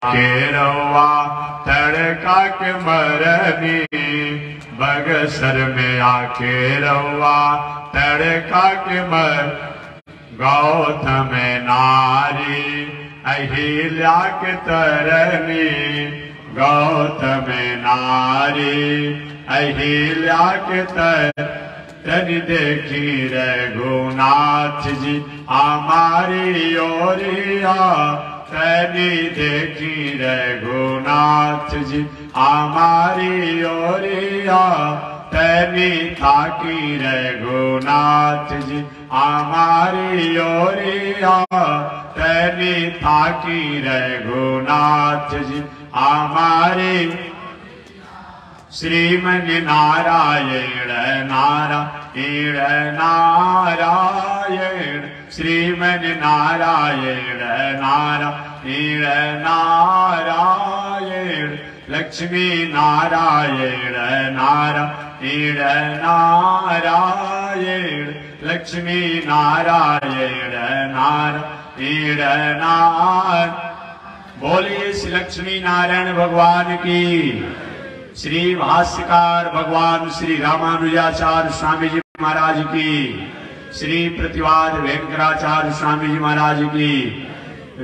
केरवा तड़का के मरनी बगसर में आके रवा तड़का के मर गौतम नारी अहिल्या के तरनी गौतम नारी अहिल्या के तनि देखी रघुनाथ जी हमारी ओरिया तनि देखी रघुनाथ जी हमारी ओरिया तनि ताकी रघुनाथ जी हमारी ओरिया तनि ताकी रघुनाथ जी हमारी श्रीमन नारायण नारायण नारायण श्रीमन नारायण नारायण नारायण लक्ष्मी नारायण नारायण नारायण लक्ष्मी नारायण नारायण नारायण। बोलिए श्री लक्ष्मी नारायण भगवान की। श्री भाष्यकार भगवान श्री रामानुजाचार्य स्वामी जी महाराज की। श्री प्रतिवाद वेंकटाचार्य स्वामी जी महाराज की।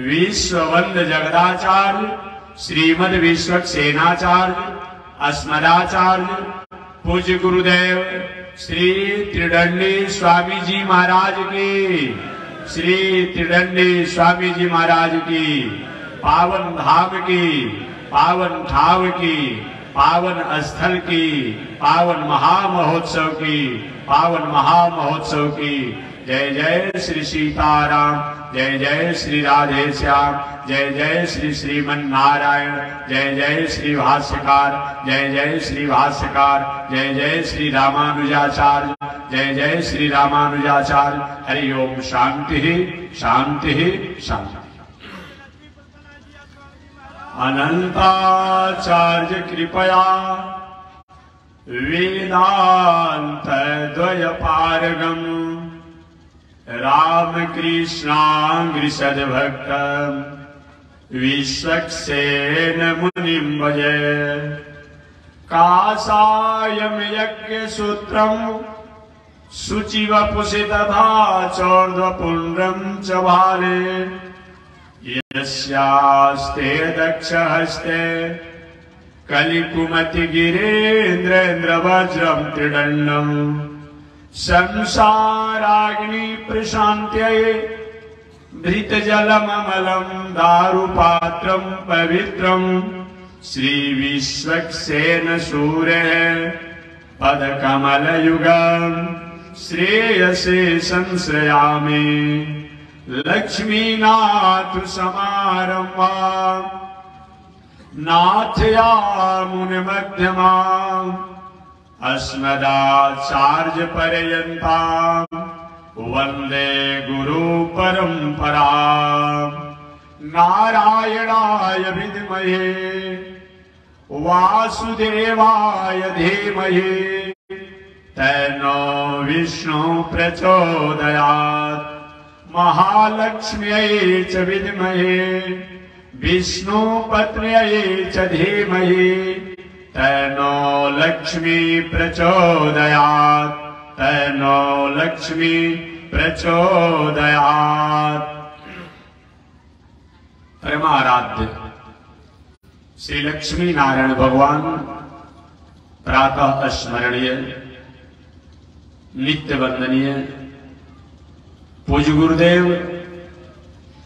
विश्ववंद जगदाचार्य श्रीमद विश्वक्सेनाचार्य अस्मदाचार्य पूज्य गुरुदेव श्री त्रिदंडी स्वामी जी महाराज की। श्री त्रिदंडी स्वामी जी महाराज की पावन धाम की, पावन ठाव की, पावन स्थल की, पावन महामहोत्सव की, पावन महामहोत्सव की। जय जय श्री सीताराम, जय जय श्री राधे श्याम, जय जय श्री श्रीमन नारायण, जय जय श्री भाष्यकार, जय जय श्री भाष्यकार, जय जय श्री रामानुजाचार्य, जय जय श्री रामानुजाचार्य। हरि ओम। शांति शांति शांति। अनंताचार्य कृपया वेदांत द्वय पारगम रामकृष्णांग्रिसद भक्त विश्वक्सेन मुनिं भजे। कासायम यज्ञ सूत्रम शुचिवपुषि तथा चौर्ध्वपुण्ड्रं च भाले यस्यास्ते दक्ष हस्ते कलिकुमति गिरेन्द्रेन्द्र वज्रं त्रिदण्डं संसाराग्नि प्रशान्त्यै धृतजलममलं दारुपात्रं पवित्रं श्री विश्वक्सेन सूरेः पदकमलयुगं श्रेयसे संश्रयामि। लक्ष्मीनाथ समारंभा नाथयामुन मध्यमा अस्मदाचार्य पर्यंता वंदे गुरु परंपरा। नारायणाय विद्महे वासुदेवाय धीमहि तन्नो विष्णु प्रचोदयात्। महालक्ष्म्यै च विद्महे विष्णुपत्न्यै च धीमहि तन्नो लक्ष्मी प्रचोदयात्, तन्नो लक्ष्मी प्रचोदयात्। परमाराध्य श्री लक्ष्मी नारायण भगवान प्रातः स्मरणीय नित्य वंदनीय पूज्य गुरुदेव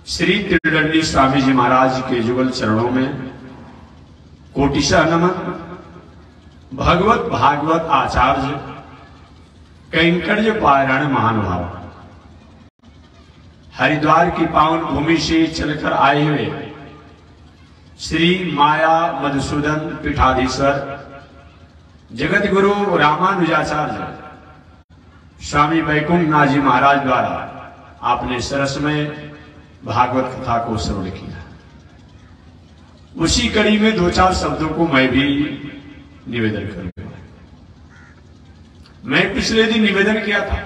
श्री त्रिदंडी स्वामी जी महाराज के जुगल चरणों में कोटिशः नमन। भगवत भागवत आचार्य कैंकर्य पारायण महानुभाव हरिद्वार की पावन भूमि से चलकर आए हुए श्री माया मधुसूदन पीठाधीश्वर जगत गुरु रामानुजाचार्य स्वामी वैकुंठनाथ जी महाराज द्वारा आपने सरस में भागवत कथा को श्रवण किया। उसी कड़ी में दो चार शब्दों को मैं भी निवेदन करूंगा। मैं पिछले दिन निवेदन किया था,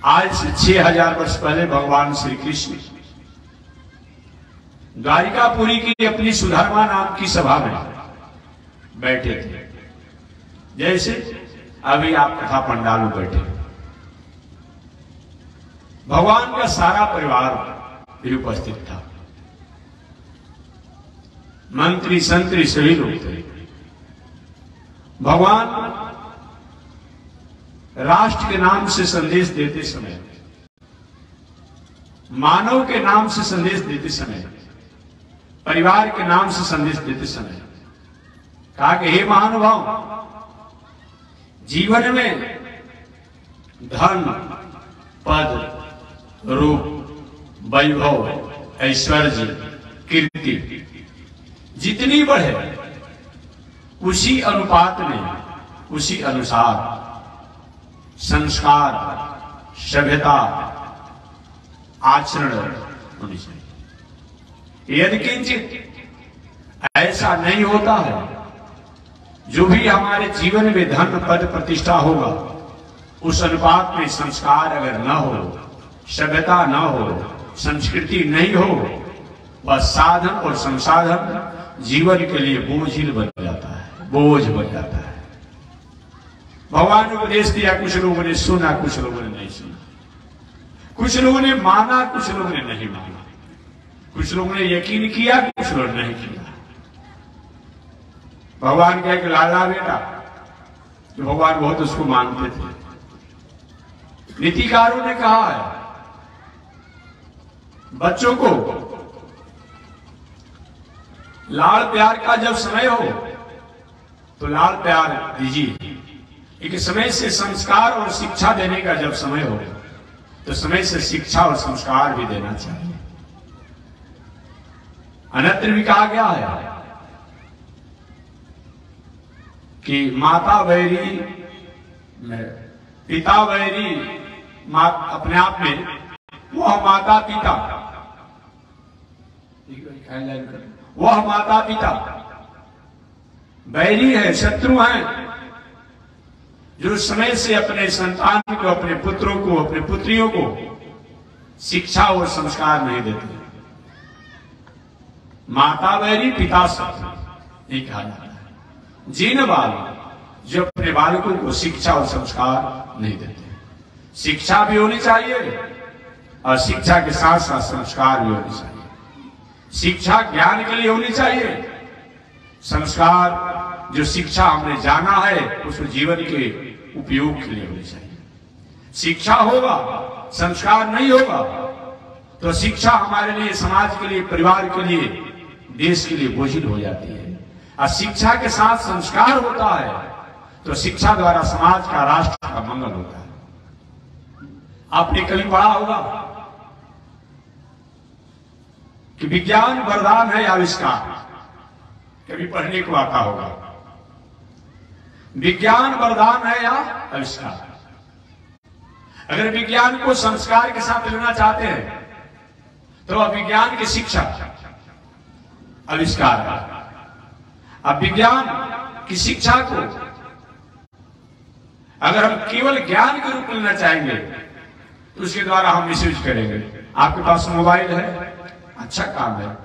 आज से 6000 वर्ष पहले भगवान श्री कृष्ण द्वारिकापुरी की अपनी सुधर्मा नाम की सभा में बैठे थे, जैसे अभी आप कथा पंडाल में बैठे। भगवान का सारा परिवार भी उपस्थित था, मंत्री संतरी सभी लोग थे। भगवान राष्ट्र के नाम से संदेश देते समय, मानव के नाम से संदेश देते समय, परिवार के नाम से संदेश देते समय कहा कि हे महानुभाव, जीवन में धन, पद, रूप, वैभव, ऐश्वर्य, कीर्ति जितनी बढ़े उसी अनुपात में, उसी अनुसार संस्कार, सभ्यता, आचरण होनी चाहिए। यदि किंचित ऐसा नहीं होता है, जो भी हमारे जीवन में धन, पद, प्रतिष्ठा होगा, उस अनुपात में संस्कार अगर न हो, सभ्यता न हो, संस्कृति नहीं हो, बस साधन और संसाधन जीवन के लिए बोझिल बन जाता है, बोझ बन जाता है। भगवान ने उपदेश दिया, कुछ लोगों ने सुना, कुछ लोगों ने नहीं सुना, कुछ लोगों ने माना, कुछ लोगों ने नहीं माना, कुछ लोगों ने यकीन किया, कुछ लोगों ने नहीं किया। भगवान का एक लाला बेटा, जो भगवान बहुत उसको मानते थे, नीतिकारों ने कहा है बच्चों को लाड़ प्यार का जब समय हो तो लाड़ प्यार दीजिए, एक समय से संस्कार और शिक्षा देने का जब समय हो तो समय से शिक्षा और संस्कार भी देना चाहिए। अन्यत्र भी कहा गया है कि माता वैरी, पिता वैरी, अपने आप में वह माता पिता, वह माता पिता बैरी है, शत्रु हैं, जो समय से अपने संतान को, अपने पुत्रों को, अपने पुत्रियों को शिक्षा और संस्कार नहीं देते। माता बैरी, पिता शत्रु, नहीं कहा जाता है। जिन बालक जो अपने बालकों को शिक्षा और संस्कार नहीं देते, शिक्षा भी होनी चाहिए और शिक्षा के साथ साथ संस्कार भी होने चाहिए। शिक्षा ज्ञान के लिए होनी चाहिए, संस्कार जो शिक्षा हमने जाना है उसको जीवन के उपयोग के लिए होनी चाहिए। शिक्षा होगा, संस्कार नहीं होगा तो शिक्षा हमारे लिए, समाज के लिए, परिवार के लिए, देश के लिए बोझिल हो जाती है। और शिक्षा के साथ संस्कार होता है तो शिक्षा द्वारा समाज का, राष्ट्र का मंगल होता है। आपने कभी पढ़ा होगा कि विज्ञान वरदान है आविष्कार, कभी पढ़ने को आता होगा। विज्ञान वरदान है या आविष्कार। अगर विज्ञान को संस्कार के साथ लेना चाहते हैं तो अब विज्ञान की शिक्षा आविष्कार है। अब विज्ञान की शिक्षा को अगर हम केवल ज्ञान के रूप में लेना चाहेंगे तो उसके द्वारा हम मिसयूज करेंगे। आपके पास मोबाइल है, अच्छा काम है।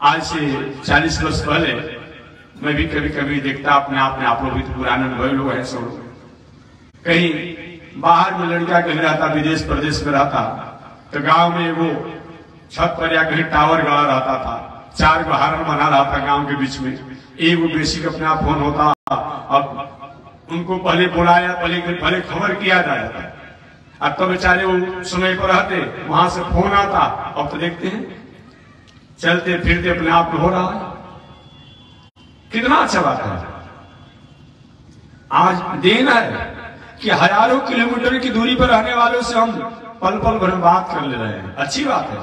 आज से 40 वर्ष पहले मैं भी कभी कभी देखता अपने आप में, आप लोग भी तो पुराने अनुभवी लोग हैं सब, कहीं बाहर में लड़का कहीं रहता, विदेश प्रदेश में रहता, तो गांव में वो छत पर या कहीं टावर गड़ा रहता था, 4 गो हारन बना रहा था गांव के बीच में, एक बेसिक अपना फोन होता। अब उनको पहले बुलाया, पहले खबर किया जाता, अब तो बेचारे वो समय पर रहते, वहां से फोन आता। अब तो देखते हैं चलते फिरते अपने आप में हो रहा है। कितना अच्छा बात है। आज दिन है कि हजारों किलोमीटर की दूरी पर रहने वालों से हम पल पल भर बात कर ले रहे हैं, अच्छी बात है।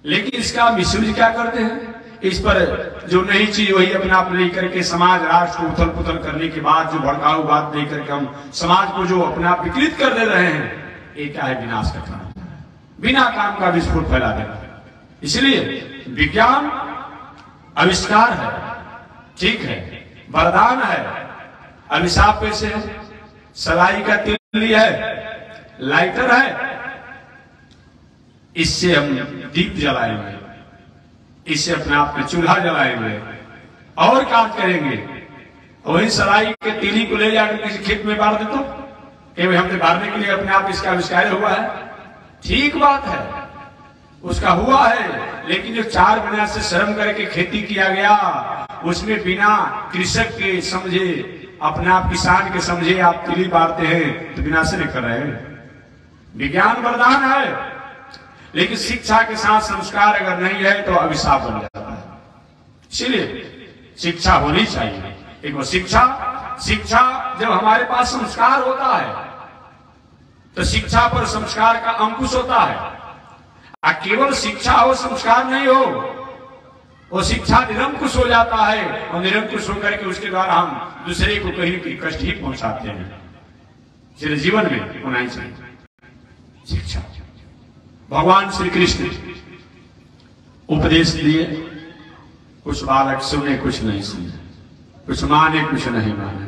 लेकिन इसका मिसयूज क्या करते हैं, इस पर जो नई चीज वही अपने आप लेकर के समाज, राष्ट्र को उथल पुथल करने के बाद जो भड़काऊ बात लेकर के हम समाज को जो अपने आप विकृत कर दे रहे हैं, ये क्या है, विनाश का कारण, बिना काम का विस्फोट फैला देना है। इसलिए विज्ञान आविष्कार है, ठीक है, वरदान है। अभिशाप कैसे है, सलाई का तिल्ली है, लाइटर है, इससे हम दीप जलाएंगे, इससे अपने आप में चूल्हा जलाएंगे और काम करेंगे। वही सलाई के तीली को ले जाकर किसी खेत में बार देते कि हमने बारने के लिए अपने आप इसका आविष्कार हुआ है। ठीक बात है, उसका हुआ है, लेकिन जो 4 महीना से श्रम करके खेती किया गया, उसमें बिना कृषक के समझे, अपने आप किसान के समझे आप तीली बारते हैं तो विनाश नहीं कर रहे हैं। विज्ञान वरदान है, लेकिन शिक्षा के साथ संस्कार अगर नहीं है तो अभिशाप बन जाता है। इसलिए शिक्षा होनी चाहिए। एक वो शिक्षा जब हमारे पास संस्कार होता है तो शिक्षा पर संस्कार का अंकुश होता है। केवल शिक्षा हो संस्कार नहीं हो, वो शिक्षा निरंकुश हो जाता है, और निरंकुश होकर के उसके द्वारा हम दूसरे को कहीं की कष्ट ही पहुंचाते हैं। इसलिए जीवन में होना ही चाहिए शिक्षा। भगवान श्री कृष्ण उपदेश दिए, कुछ बालक सुने कुछ नहीं सुने, कुछ माने कुछ नहीं माने।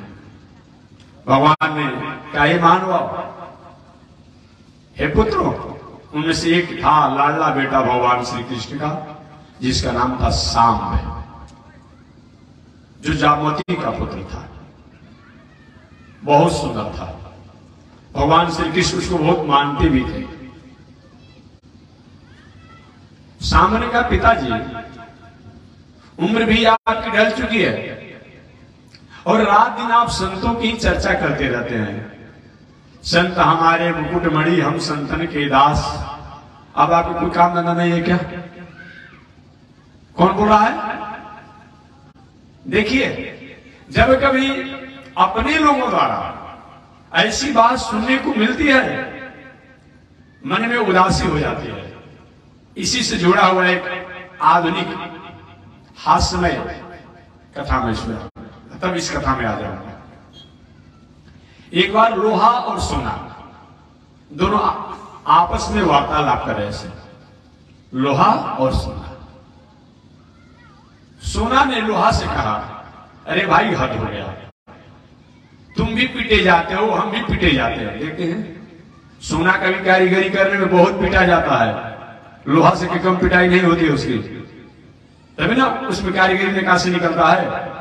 भगवान ने क्या ये मानो हे पुत्रों, उनमें से एक था लाडला बेटा भगवान श्री कृष्ण का, जिसका नाम था सांब, जो जामवती का पुत्र था, बहुत सुंदर था। भगवान श्री कृष्ण उसको बहुत मानते भी थे। सामने का पिताजी उम्र भी आपकी ढल चुकी है और रात दिन आप संतों की चर्चा करते रहते हैं। संत हमारे मुकुटमणि, हम संतन के दास। अब आपको कोई काम धंधा नहीं है क्या? कौन बोल रहा है? देखिए, जब कभी अपने लोगों द्वारा ऐसी बात सुनने को मिलती है, मन में उदासी हो जाती है। इसी से जुड़ा हुआ एक आधुनिक हास्यमय कथा में सुना, तब इस कथा में आ जाऊंगा। एक बार लोहा और सोना दोनों आपस में वार्तालाप कर रहे थे। लोहा और सोना। सोना ने लोहा से कहा, अरे भाई हद हो गया, तुम भी पीटे जाते हो, हम भी पीटे जाते हैं। देखते हैं सोना कभी कारीगरी करने में बहुत पीटा जाता है, लोहा से कम पिटाई नहीं होती उसकी, तभी ना उसमें कारीगरी में कहां से निकलता है।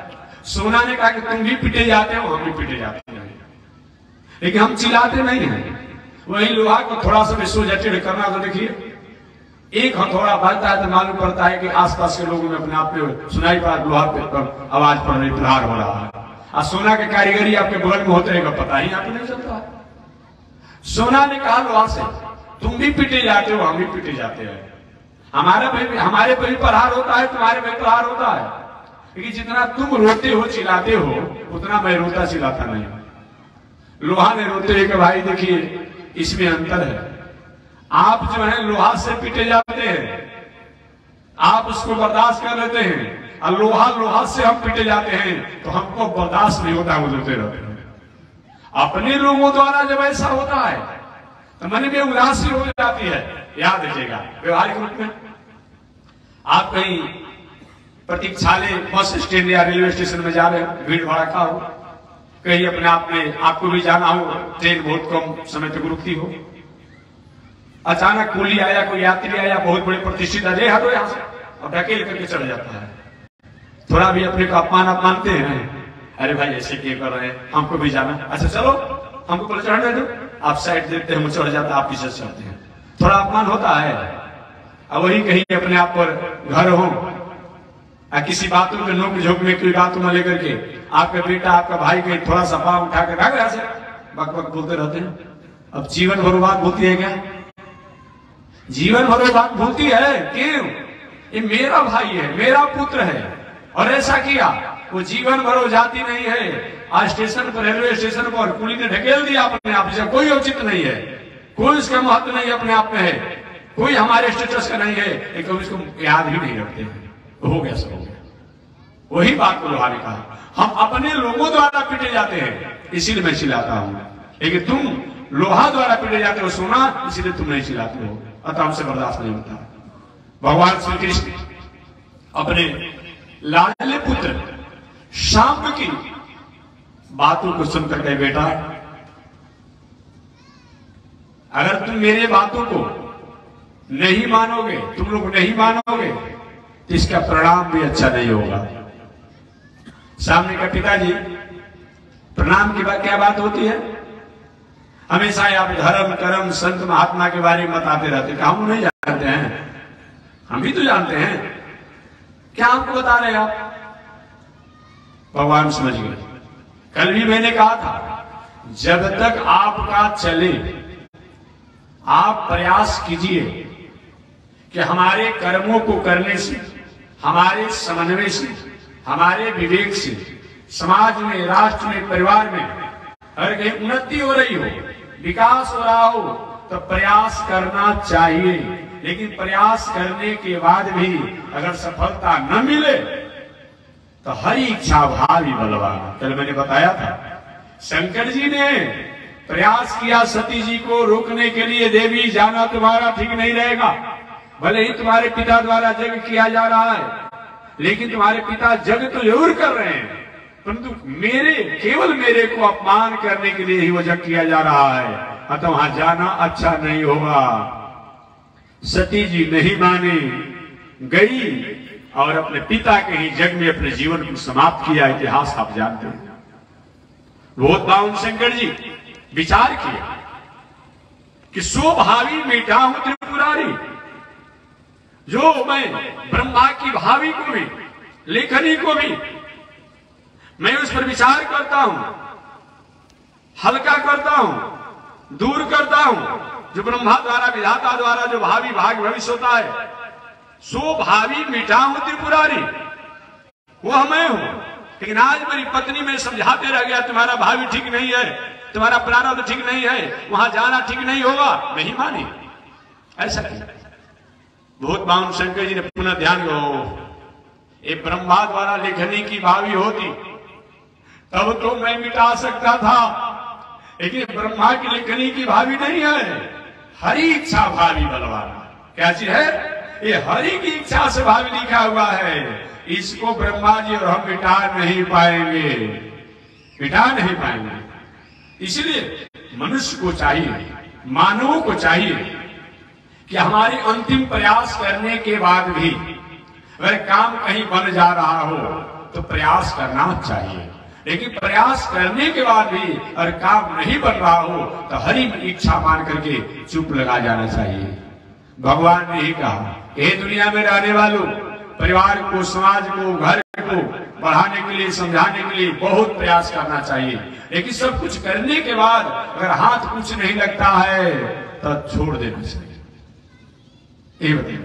सोना ने कहा कि तुम भी पीटे जाते हो, हम भी पीटे जाते हैं, लेकिन हम चिल्लाते नहीं हैं। वही लोहा को थोड़ा सा सोजा टेढ़ करना, तो देखिए एक हथौड़ा बजता है तो मालूम पड़ता है कि आसपास के लोगों में अपने आप पे सुनाई पड़ा, लोहा पे आवाज पड़ रही, प्रहार हो रहा है। और सोना के कारीगरी आपके बगल में होते रहेगा, पता ही आपको नहीं चलता। सोना ने कहा लोहा से, तुम भी पीटे जाते हो, हम भी पीटे जाते हैं। हमारे पे भी प्रहार होता है, तुम्हारे पे प्रहार होता है, क्योंकि जितना तुम रोते हो चिल्लाते हो उतना मैं रोता चिल्लाता नहीं। लोहा ने रोते हुए कहा, भाई देखिए इसमें अंतर है। आप जो है लोहा से पीटे जाते हैं, आप उसको बर्दाश्त कर लेते हैं, और लोहा से हम पीटे जाते हैं तो हमको बर्दाश्त नहीं होता, वो रोते रहते हैं। अपने लोगों द्वारा जब ऐसा होता है तो मन में उदासी हो जाती है। याद रखिएगा, व्यवहारिक रूप में आप कहीं प्रतीक्षालय, बस स्टैंड या रेलवे स्टेशन में जा रहे हो, भीड़ भड़का हो, कहीं अपने आप में आपको भी जाना हो, ट्रेन बहुत कम समय तक रुकती हो, अचानक कुली आया, कोई यात्री आया, बहुत बड़े प्रतिष्ठित, अरे हटो यहां से, और ढकेल करके चढ़ जाता है। थोड़ा भी अपने को अपमान आप मानते हैं, अरे भाई ऐसे क्यों कर रहे हैं, हमको भी जाना, अच्छा चलो हमको बोले चढ़ने दो, आप साइड देते हैं, चढ़ जाता, आप पीछे चढ़ते हैं, थोड़ा अपमान होता है। अब वही कहीं अपने आप पर घर हो, किसी बातों के नोक झोंक में कोई बात में लेकर के आपका बेटा, आपका भाई कहीं थोड़ा सा पाँव उठा के भाग रहा से बक बक बोलते रहते हैं। अब जीवन भर बात बोलती है क्या? जीवन भर बात बोलती है, क्यों? ये मेरा भाई है, मेरा पुत्र है, और ऐसा किया, वो जीवन भर जाती नहीं है। आज स्टेशन पर, रेलवे स्टेशन पर पुलिस ने ढकेल दिया अपने आप से, कोई औचित्य नहीं है, कोई उसका महत्व नहीं अपने आप में है, कोई हमारे स्टेटस का नहीं है, लेकिन उसको याद भी नहीं रखते हैं। हो गया, सब हो गया। वही बात को लोहा ने कहा, हम अपने लोगों द्वारा पीटे जाते हैं, इसीलिए मैं चिल्लाता हूं, लेकिन तुम लोहा द्वारा पीटे जाते हो सोना, इसीलिए तुम नहीं चिल्लाते हो, अतः हमसे बर्दाश्त नहीं होता। भगवान श्री कृष्ण अपने लाडले पुत्र शांब की बातों को सुनकर कहे, बेटा अगर तुम मेरे बातों को नहीं मानोगे, तुम लोग नहीं मानोगे, तो इसका परिणाम भी अच्छा नहीं होगा। सामने का पिताजी प्रणाम की क्या बात होती है, हमेशा आप धर्म कर्म संत महात्मा के बारे में बताते रहते, क्या हम नहीं जानते हैं? हम भी तो जानते हैं, क्या हमको बता रहे हैं आप? भगवान समझ गए। कल भी मैंने कहा था, जब तक आपका चले आप प्रयास कीजिए कि हमारे कर्मों को करने से, हमारे समन्वय से, हमारे विवेक से समाज में, राष्ट्र में, परिवार में अगर कहीं उन्नति हो रही हो, विकास हो रहा हो, तो प्रयास करना चाहिए। लेकिन प्रयास करने के बाद भी अगर सफलता न मिले तो हरि इच्छा भावी बलवान। कल मैंने बताया था, शंकर जी ने प्रयास किया सती जी को रोकने के लिए, देवी जाना तुम्हारा ठीक नहीं रहेगा, भले ही तुम्हारे पिता द्वारा यज्ञ किया जा रहा है, लेकिन तुम्हारे पिता यज्ञ तो जरूर कर रहे हैं, परंतु केवल मेरे को अपमान करने के लिए ही वो यज्ञ किया जा रहा है, अतः वहां जाना अच्छा नहीं होगा। सती जी नहीं मानी, गई और अपने पिता के ही यज्ञ में अपने जीवन को समाप्त किया। इतिहास आप जानते हैं। बहुत बावन शंकर जी विचार किया कि सो भावी मीठा हूं त्रिपुरारी, जो मैं ब्रह्मा की भावी को भी, लेखनी को भी मैं उस पर विचार करता हूं, हल्का करता हूं, दूर करता हूं। जो ब्रह्मा द्वारा, विधाता द्वारा जो भावी भाग भविष्य होता है, सो भावी मीठा हूं त्रिपुरारी, वह मैं हूं। लेकिन आज मेरी पत्नी में समझाते रह गया, तुम्हारा भावी ठीक नहीं है, तुम्हारा प्रारब्ध ठीक नहीं है, वहां जाना ठीक नहीं होगा, नहीं मानी। ऐसा नहीं। बहुत बावन शंकर जी ने पुनः ध्यान दो, ये ब्रह्मा द्वारा लेखनी की भावी होती तब तो मैं मिटा सकता था, लेकिन ब्रह्मा की लेखनी की भावी नहीं है, हरि इच्छा भावी बलवान। क्या चीज है? ये हरि की इच्छा से भावी लिखा हुआ है, इसको ब्रह्मा जी और हम मिटा नहीं पाएंगे, मिटा नहीं पाएंगे। इसलिए मनुष्य को चाहिए, मानवों को चाहिए कि हमारे अंतिम प्रयास करने के बाद भी अगर काम कहीं बन जा रहा हो तो प्रयास करना चाहिए, लेकिन प्रयास करने के बाद भी अगर काम नहीं बन रहा हो तो हरि इच्छा मान करके चुप लगा जाना चाहिए। भगवान ने ही कहा, हे दुनिया में रहने वालों, परिवार को, समाज को, घर को बढ़ाने के लिए, समझाने के लिए बहुत प्रयास करना चाहिए, लेकिन सब कुछ करने के बाद अगर हाथ कुछ नहीं लगता है तो छोड़ देना चाहिए। ये बताइए,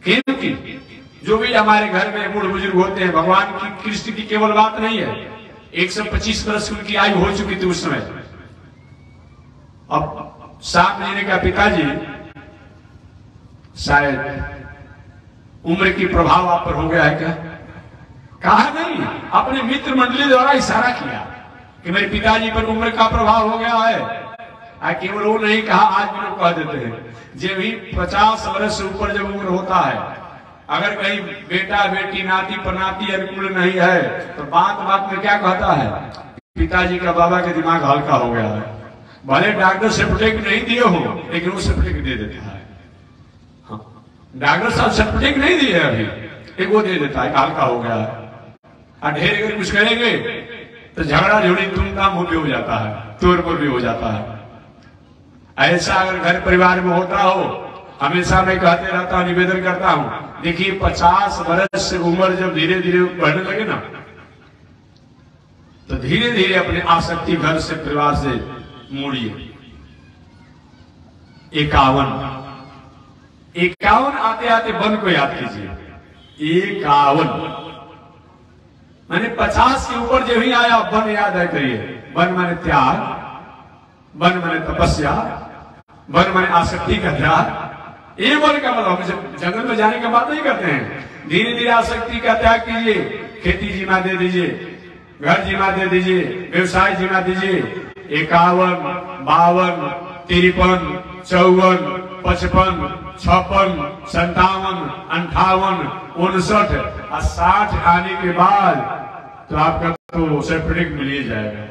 क्योंकि जो भी हमारे घर में बूढ़ बुजुर्ग होते हैं, भगवान की कृष्ण की केवल बात नहीं है, 125 वर्ष उनकी आयु हो चुकी थी उस समय। अब सामने जीने का पिताजी शायद उम्र की प्रभाव आप पर हो गया है क्या? कहा नहीं, अपने मित्र मंडली द्वारा इशारा किया कि मेरे पिताजी पर उम्र का प्रभाव हो गया है। केवल वो नहीं कहा, आज भी लोग कह देते हैं, जब भी 50 वर्ष से ऊपर जब उम्र होता है, अगर कहीं बेटा बेटी नाती प्रनाती अनुकूल नहीं है तो बात बात में क्या कहता है, पिताजी का बाबा के दिमाग हल्का हो गया है। भले डॉक्टर सर्टिफिकेट नहीं दिए हो, लेकिन वो सर्टिफिकेट दे देता है। हाँ, डॉक्टर साहब सर्टिफिकेट नहीं दिए अभी, एक वो दे देता है, हल्का हो गया है। और ढेर अगर कुछ करेंगे तो झगड़ा झोड़ी तुमताम भी हो जाता है, तोड़ फोड़ भी हो जाता है। ऐसा अगर घर परिवार में होता हो, हमेशा मैं कहते रहता हूं, निवेदन करता हूं, देखिए 50 वर्ष से उम्र जब धीरे धीरे बढ़ने लगे ना, तो धीरे धीरे अपने आसक्ति घर से, परिवार से मोड़िए। 51 आते आते वन को याद कीजिए। 51 मैंने 50 के ऊपर जब ही आया, वन याद है करिए। वन माने त्याग, वन माने तपस्या, वन माने आसक्ति का त्याग। ये वन का मतलब जंगल में जाने की बात नहीं करते हैं। धीरे धीरे आसक्ति का त्याग कीजिए, खेती जीमा दे दीजिए, घर जीमा दे दीजिए, व्यवसाय जीमा दीजिए। 51, 52, 53, 54, 55, 56, 57, 58, 59 और 60 आने के बाद तो आपका तो सर्टिफिकेट मिल ही जाएगा,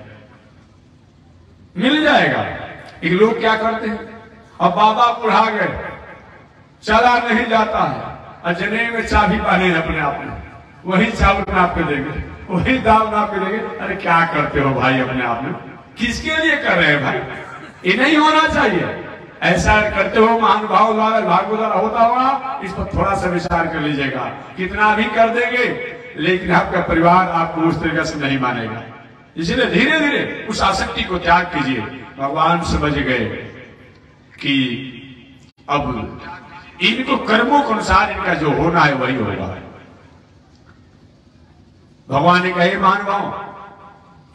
मिल जाएगा। एक लोग क्या करते हैं, अब बाबा बुढ़ा गए, चला नहीं जाता है, और जने में चाबी पाने अपने आप में, वही चावल नाप के देंगे, वही दाल नाप के देंगे। अरे क्या करते हो भाई अपने आप में, किसके लिए कर रहे हैं भाई? ये नहीं होना चाहिए। ऐसा करते हो महानुभाव द्वारा भागवत द्वारा होता होगा, इस पर थोड़ा सा विचार कर लीजिएगा। कितना भी कर देंगे लेकिन आपका परिवार आपको उस तरीके से नहीं मानेगा। इसलिए धीरे धीरे उस आसक्ति को त्याग कीजिए। भगवान समझ गए कि अब इनको कर्मों के अनुसार इनका जो होना है वही होगा। भगवान ने कहे महानुभाव,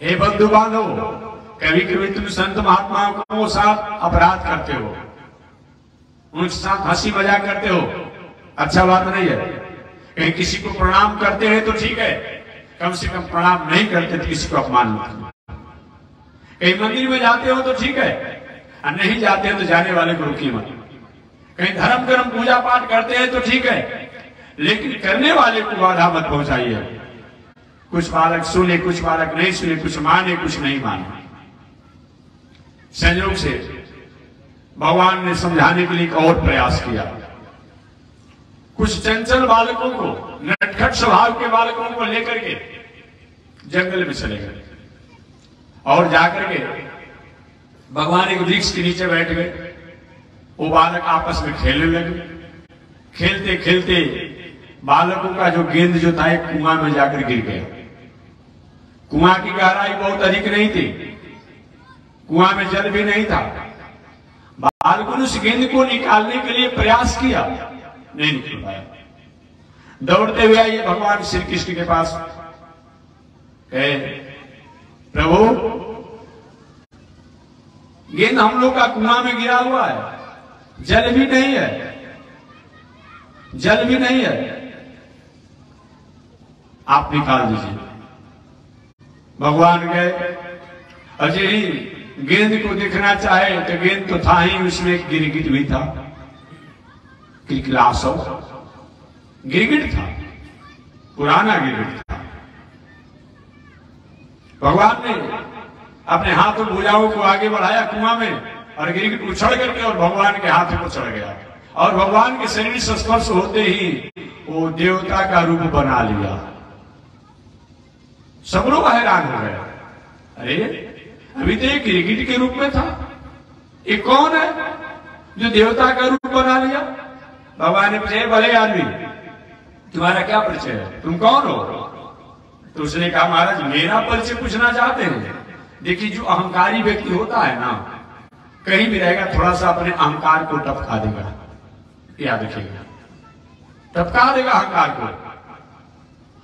हे बंधु बांधव, कभी कभी तुम संत महात्माओं के साथ अपराध करते हो, उनके साथ हंसी मजाक करते हो, अच्छा बात नहीं है। कहीं किसी को प्रणाम करते हैं तो ठीक है, कम से कम प्रणाम नहीं करते तो किसी को अपमान मत करो। कहीं मंदिर में जाते हो तो ठीक है, और नहीं जाते हो तो जाने वाले को रुकी मत। कहीं धर्म कर्म पूजा पाठ करते हैं तो ठीक है, लेकिन करने वाले को बाधा मत पहुंचाइए। कुछ बालक सुने, कुछ बालक नहीं सुने, कुछ माने, कुछ नहीं माने। संयोग से भगवान ने समझाने के लिए एक और प्रयास किया। कुछ चंचल बालकों को, नटखट स्वभाव के बालकों को लेकर के जंगल में चले गए और जाकर के भगवान एक वृक्ष के नीचे बैठ गए। वो बालक आपस में खेलने लगे। खेलते खेलते बालकों का जो गेंद जो था एक कुआं में जाकर गिर गया। कुआं की गहराई बहुत अधिक नहीं थी, कुआं में जल भी नहीं था। बालकों ने उस गेंद को निकालने के लिए प्रयास किया, नहीं निकल पाया। दौड़ते हुए आइए भगवान श्री कृष्ण के पास, कहे प्रभु गेंद हम लोग का कुआं में गिरा हुआ है, जल भी नहीं है, जल भी नहीं है, आप निकाल दीजिए। भगवान गए, अजय ही गेंद को देखना चाहे तो गेंद तो था ही, उसमें एक गिरगिट भी था, किलकिलासो गिरगिट था, पुराना गिरगिट था। भगवान ने अपने हाथ और भुजाओं को आगे बढ़ाया कुआं में, और गिरगिट उछड़ करके और भगवान के हाथ में चढ़ गया, और भगवान के शरीर से स्पर्श होते ही वो देवता का रूप बना लिया। सब लोग हैरान हो गए, अरे अभी तो ये गिरगिट के रूप में था, ये कौन है जो देवता का रूप बना लिया? भगवान ने पूछे, भले आदमी तुम्हारा क्या परिचय है, तुम कौन हो? तो उसने कहा महाराज मेरा परिचय पूछना चाहते हैं? देखिए जो अहंकारी व्यक्ति होता है ना, कहीं भी रहेगा थोड़ा सा अपने अहंकार को टपका देगा, याद रखिएगा, टपका देगा अहंकार को।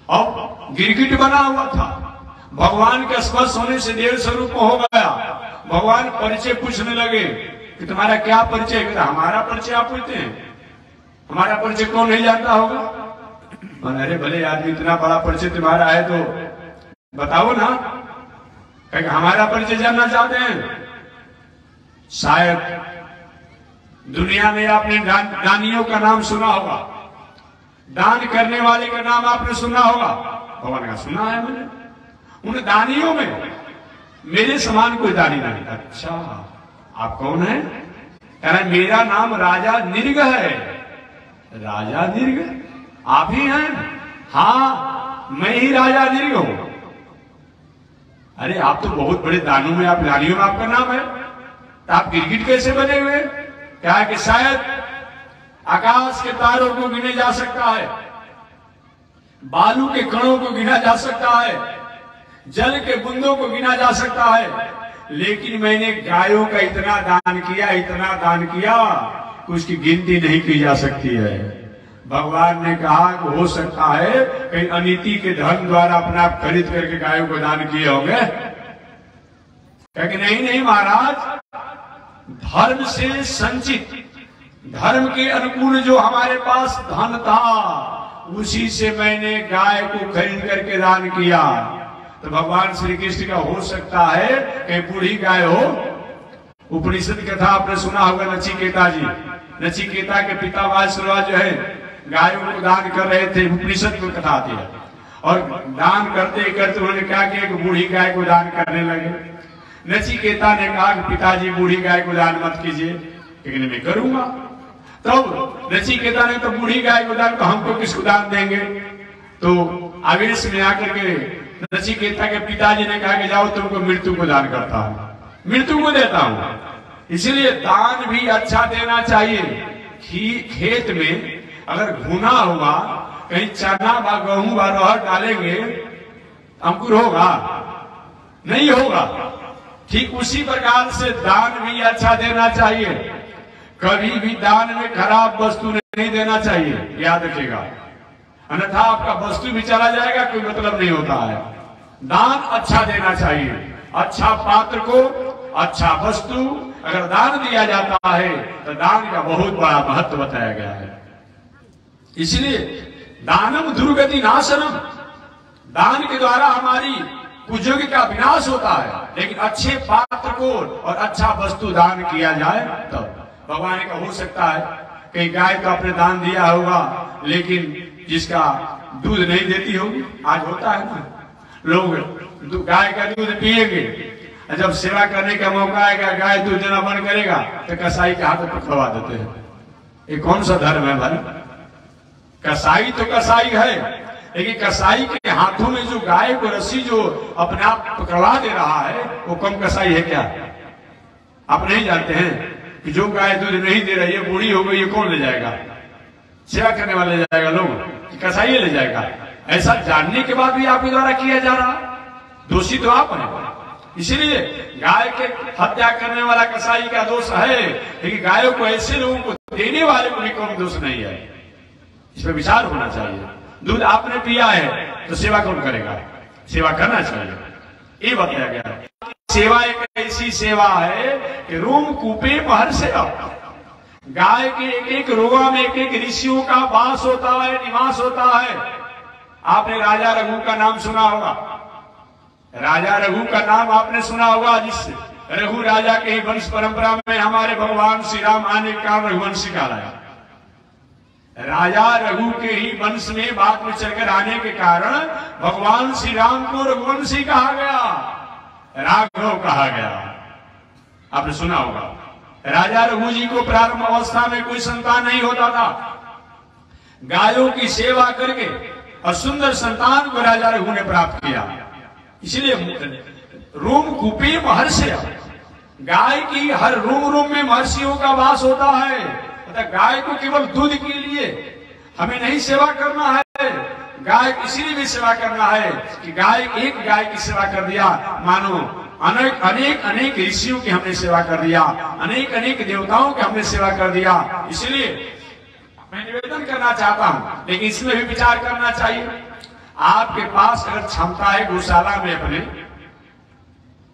और गिरगिट बना हुआ था, भगवान के स्पर्श होने से देव स्वरूप हो गया। भगवान परिचय पूछने लगे कि तुम्हारा क्या परिचय? हमारा परिचय आप पूछते हैं, हमारा परिचय कौन नहीं जानता होगा? अरे भले आदमी इतना बड़ा परिचय तुम्हारा है तो बताओ ना, हमारा परिचय जानना चाहते हैं। शायद दुनिया में आपने दानियों का नाम सुना होगा, दान करने वाले का नाम आपने सुना होगा। भगवान का सुना है मैंने, उन दानियों में मेरे समान कोई दानी नहीं। अच्छा आप कौन है? कह रहे मेरा नाम राजा निर्ग है। राजा निर्ग आप ही हैं? हाँ मैं ही राजा निर्ग हूं। अरे आप तो बहुत बड़े दानों में, आप दानियों में आपका नाम है, तो आप गिरगिट कैसे बने हुए? क्या है कि शायद आकाश के तारों को गिने जा सकता है, बालू के कणों को गिना जा सकता है, जल के बूंदों को गिना जा सकता है, लेकिन मैंने गायों का इतना दान किया, इतना दान किया कि उसकी गिनती नहीं की जा सकती है। भगवान ने कहा कि हो सकता है कहीं अनीति के धन द्वारा अपने आप खरीद करके गायों को दान किए होंगे। नहीं नहीं महाराज, धर्म से संचित, धर्म के अनुकूल जो हमारे पास धन था उसी से मैंने गाय को खरीद करके दान किया। तो भगवान श्री कृष्ण का हो सकता है कि बूढ़ी गाय हो। उपनिषद कथा आपने सुना होगा, नचिकेता जी, नचिकेता के पिता वासुदेव जो है गायों को दान कर रहे थे, उपनिषद की कथा आती है। और दान करते करते उन्होंने क्या किया कि बूढ़ी गाय को दान करने लगे। नचिकेता ने कहा कि पिताजी बूढ़ी गाय को दान मत कीजिए, लेकिन मैं करूंगा। तब नचिकेता ने तो बूढ़ी गाय को दान, तो हमको किसको दान देंगे? तो आवेश में आकर के नचिकेता के पिताजी ने कहा कि जाओ तुमको मृत्यु को दान करता हूं, मृत्यु को देता हूं। इसलिए दान भी अच्छा देना चाहिए। खेत में अगर घुना होगा, कहीं चना व गेहूं व अरहर डालेंगे, अंकुर होगा? नहीं होगा। ठीक उसी प्रकार से दान भी अच्छा देना चाहिए। कभी भी दान में खराब वस्तु नहीं देना चाहिए, याद रखिएगा, अन्यथा आपका वस्तु भी चला जाएगा, कोई मतलब नहीं होता है। दान अच्छा देना चाहिए। अच्छा पात्र को अच्छा वस्तु अगर दान दिया जाता है तो दान का बहुत बड़ा महत्व बताया गया है। इसलिए दानम दुर्गति नाशनम, दान के द्वारा हमारी कुयोग का विनाश होता है। लेकिन अच्छे पात्र को और अच्छा वस्तु दान किया जाए तब भगवान का हो सकता है। कहीं गाय तो आपने दान दिया होगा, लेकिन जिसका दूध नहीं देती होगी, आज होता है ना, लोग गाय का दूध पिएंगे, जब सेवा करने का मौका आएगा गाय दूध देना बंद करेगा तो कसाई के हाथ पर खवा देते हैं। ये कौन सा धर्म है भाई? कसाई तो कसाई है, लेकिन कसाई के हाथों में जो गाय को रस्सी जो अपने आप पकड़वा दे रहा है वो कम कसाई है क्या? आप नहीं जानते हैं कि जो गाय दूध नहीं दे रही है, बूढ़ी हो गई, ये कौन ले जाएगा? सेवा करने वाले ले जाएगा, लोग कसाई ले जाएगा। ऐसा जानने के बाद भी आपके द्वारा किया जा रहा, दोषी तो आप हैं। इसलिए गाय के हत्या करने वाला कसाई का दोष है, लेकिन गायों को ऐसे लोगों को देने वाले को भी कौन दोष नहीं है। इस पर विचार होना चाहिए। दूध आपने पिया है तो सेवा कौन करेगा? सेवा करना चाहिए, ये बताया गया। सेवा एक ऐसी सेवा है कि रोम कूपे महर से गाय के एक एक रोगा में एक एक ऋषियों का वास होता है, निवास होता है। आपने राजा रघु का नाम सुना होगा, राजा रघु का नाम आपने सुना होगा, जिस रघु राजा के ही वंश परंपरा में हमारे भगवान श्री राम आने के कारण रघुवंशी कहलाया। राजा रघु के ही वंश में बात में चलकर आने के कारण भगवान श्री राम को रघुवंशी कहा गया, राघव कहा गया। आपने सुना होगा। राजा रघु जी को प्रारंभ अवस्था में कोई संतान नहीं होता था। गायों की सेवा करके और सुंदर संतान को राजा रघु ने प्राप्त किया। इसलिए रोम कूपे महर्षि, गाय की हर रोम रोम में महर्षियों का वास होता है। मतलब गाय को केवल दूध के लिए हमें नहीं सेवा करना है, गाय इसीलिए भी सेवा करना है कि गाय एक गाय की सेवा कर दिया, मानो अनेक अनेक अनेक ऋषियों की हमने सेवा कर दिया, अनेक अनेक देवताओं की हमने सेवा कर दिया। इसलिए मैं निवेदन करना चाहता हूं, लेकिन इसमें भी विचार करना चाहिए। आपके पास अगर क्षमता है गौशाला में अपने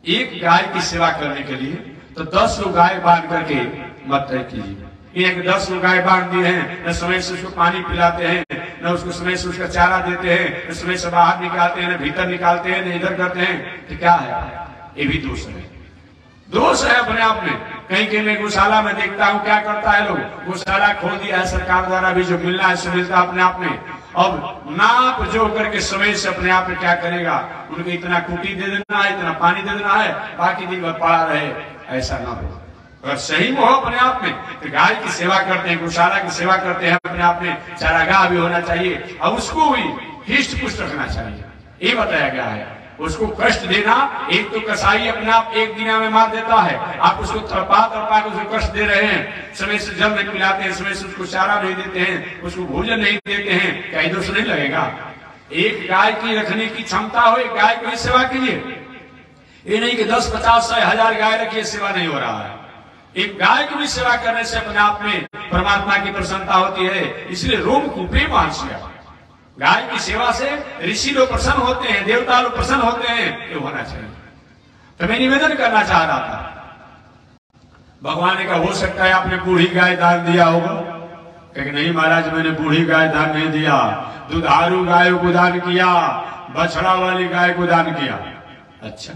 एक गाय की सेवा करने के लिए, तो 10 लोग गाय बांध करके मत कीजिए। एक 10 लोग गाय बांध दिए हैं, न समय से उसको पानी पिलाते हैं, न उसको समय से उसका चारा देते हैं, न समय से बाहर निकालते हैं, न भीतर निकालते हैं, न इधर करते हैं, तो क्या है? ये भी दोष है, दोष है अपने आप में। कहीं कहीं मैं गौशाला में देखता हूँ क्या करता है लोग, गौशाला खोल दिया है सरकार द्वारा भी, जो मिलना है सो मिलता अपने आप में। अब नाप जो करके समय से अपने आप में क्या करेगा, उनको इतना कुटी दे देना है, इतना पानी दे देना है, बाकी दिन भर पड़ा रहे। ऐसा ना हो। अगर सही में हो अपने आप में तो गाय की सेवा करते हैं, गौशाला की सेवा करते हैं, अपने आप में चारागाह भी होना चाहिए और उसको भी हिष्ट पुष्ट रखना चाहिए। ये बताया गया है। उसको कष्ट देना, एक तो कसाई अपने आप एक दिन में मार देता है, आप उसको थपा थपा के उसको कष्ट दे रहे हैं, समय से जल नहीं पिलाते हैं, समय से उसको चारा नहीं देते हैं, उसको भोजन नहीं देते हैं, क्या दोष नहीं लगेगा? एक गाय की रखने की क्षमता हो, एक गाय की सेवा कीजिए। ये नहीं कि 10, 50, 100, 1000 गाय रखिए, सेवा नहीं हो रहा है। एक गाय की भी सेवा करने से अपने आप में परमात्मा की प्रसन्नता होती है। इसलिए रोम कूपे महर्षि, गाय की सेवा से ऋषि लोग प्रसन्न होते हैं, देवता लोग प्रसन्न होते हैं, ये होना चाहिए। तो मैं निवेदन करना चाह रहा था। भगवान ने कहा हो सकता है आपने बूढ़ी गाय दान दिया होगा, क्योंकि नहीं महाराज मैंने बूढ़ी गाय दान नहीं दिया, दुधारू गायों को दान किया, बछड़ा वाली गाय को दान किया। अच्छा,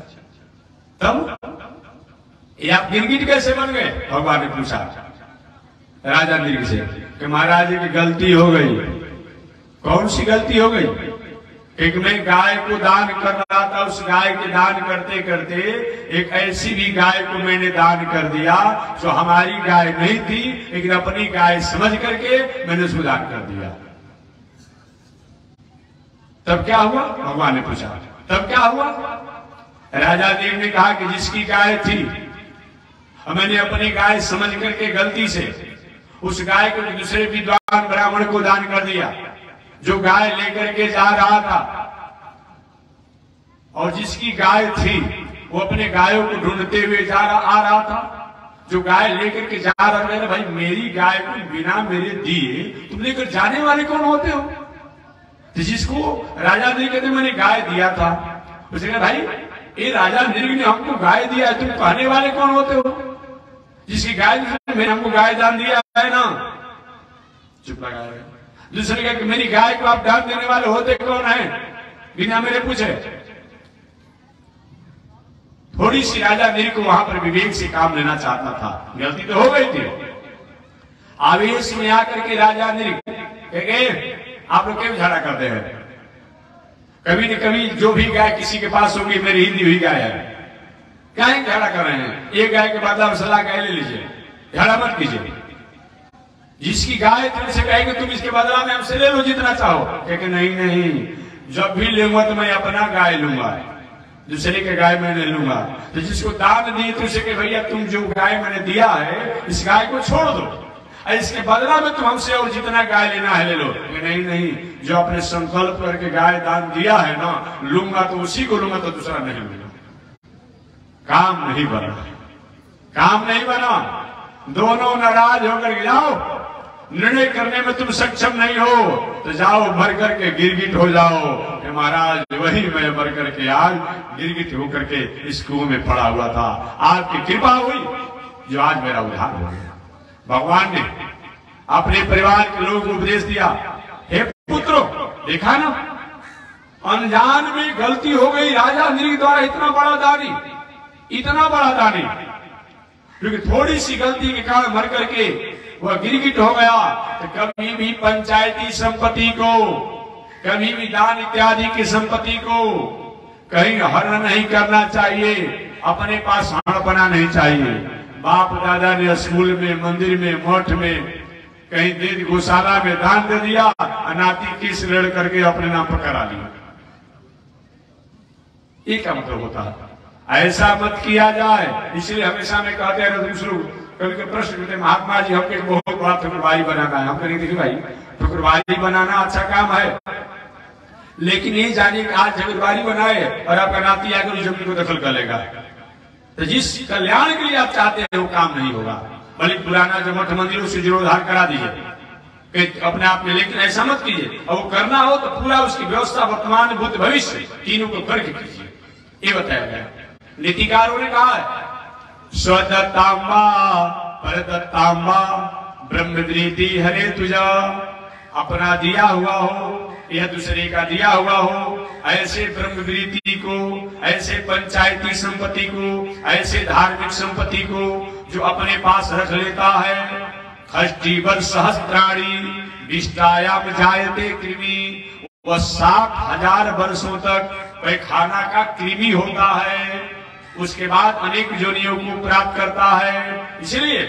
तब ये आप गिरगिट कैसे बन गए? भगवान ने पूछा राजा मिर्ग से कि महाराज की गलती हो गई। कौन सी गलती हो गई? एक मैं गाय को दान कर रहा था, उस गाय के दान करते करते एक ऐसी भी गाय को मैंने दान कर दिया जो हमारी गाय नहीं थी, लेकिन अपनी गाय समझ करके मैंने उसको दान कर दिया। तब क्या हुआ? भगवान ने पूछा तब क्या हुआ? राजा देव ने कहा कि जिसकी गाय थी मैंने अपनी गाय समझ करके गलती से उस गाय को दूसरे विद्वान ब्राह्मण को दान कर दिया, जो गाय लेकर के जा रहा था। और जिसकी गाय थी वो अपने गायों को ढूंढते हुए आ रहा था, जो गाय लेकर के जा रहा था। भाई मेरी गाय को बिना मेरे दिए तुम लेकर जाने वाले कौन होते हो? तो जिसको राजा ने कहते मैंने गाय दिया था, उसने कहा भाई ये राजा ने हमको गाय दिया है, तुम कहने वाले कौन होते हो? जिसकी गाय मैंने हमको गाय दान दिया है ना। चुप लगा। दूसरे कहा कि मेरी गाय को आप दान देने वाले होते कौन है बिना मेरे पूछे? थोड़ी सी राजा नील को वहां पर विवेक से काम लेना चाहता था, गलती तो हो गई थी। आवेश में आकर के राजा नील आप लोग क्यों झगड़ा करते हैं? कभी न कभी जो भी गाय किसी के पास होगी मेरी हिंदी हुई गाय है, क्या झगड़ा कर रहे हैं? एक गाय के बदला में सलाह गाय ले लीजिए, झगड़ा मत कीजिए। जिसकी गाय तुमसे कहेंगे तुम इसके बदला में हमसे ले लो जितना चाहो, कहेंगे नहीं नहीं, जब भी लूंगा तो मैं अपना गाय लूंगा, दूसरे के गाय मैं नहीं लूंगा। तो जिसको दान दिए तो उसे कहे भैया तुम जो गाय मैंने दिया है इस गाय को छोड़ दो, इसके बदला में तुम हमसे और जितना गाय लेना है ले लो। नहीं नहीं, जो अपने संकल्प करके गाय दान दिया है ना, लूंगा तो उसी को लूंगा, तो दूसरा नहीं लूंगा। काम नहीं बना, काम नहीं बना। दोनों नाराज होकर जाओ, निर्णय करने में तुम सक्षम नहीं हो तो जाओ मर करके गिरगिट हो जाओ कि महाराज वही मैं मर करके आज गिरगिट होकर के इस कुएं में पड़ा हुआ था, आपकी कृपा हुई जो आज मेरा उद्धार हो गया। भगवान ने अपने परिवार के लोगों को उपदेश दिया, हे पुत्रों, देखा ना अनजान में गलती हो गई राजा नृग द्वारा। इतना बड़ा दानी क्योंकि थोड़ी सी गलती के कारण मर करके वह गिरगिट हो गया। तो कभी भी पंचायती संपत्ति को, कभी भी दान इत्यादि की संपत्ति को कहीं हरण नहीं करना चाहिए, अपने पास हड़पना नहीं चाहिए। बाप दादा ने स्कूल में, मंदिर में, मठ में, कहीं दे गौशाला में दान दे दिया, अनाती किस लड़ करके अपने नाम पर करा लिया। ये क्या मतलब होता है? ऐसा मत किया जाए। इसलिए हमेशा में कहते हैं दूसरों कभी कभी प्रश्न करते, महात्मा जी हमको एक बहुत बड़ा ठकुरबाड़ी बनाना है। हम कहेंगे देखिए भाई ठकुरबाड़ी बनाना अच्छा काम है, लेकिन ये जानिए कि आज ठकुरबाड़ी बनाए और आपका नाती आकर उस जमीन को दखल कर लेगा, तो जिस कल्याण के लिए आप चाहते हैं वो काम नहीं होगा। भले पुराना जो मठ मंदिरों से जीर्णोद्धार करा दीजिए अपने आप में, लेकिन ऐसा मत कीजिए। और वो करना हो तो पूरा उसकी व्यवस्था वर्तमान भूत भविष्य तीनों को करके कीजिए, ये बताया गया। नीतिकारों ने कहा है स्वदत्तांबा परदत्तांबा ब्रह्मद्रीति हरे तुझा। अपना दिया हुआ हो या दूसरे का दिया हुआ हो, ऐसे ब्रह्मवृत्ति को, ऐसे पंचायती संपत्ति को, ऐसे धार्मिक संपत्ति को जो अपने पास रख लेता है। खष्टी वर्ष सहस्त्राणी विष्टायाम जायते कृमि, वह 60,000 वर्षों तक पैखाना का कृमि होता है, उसके बाद अनेक योनियों को प्राप्त करता है। इसलिए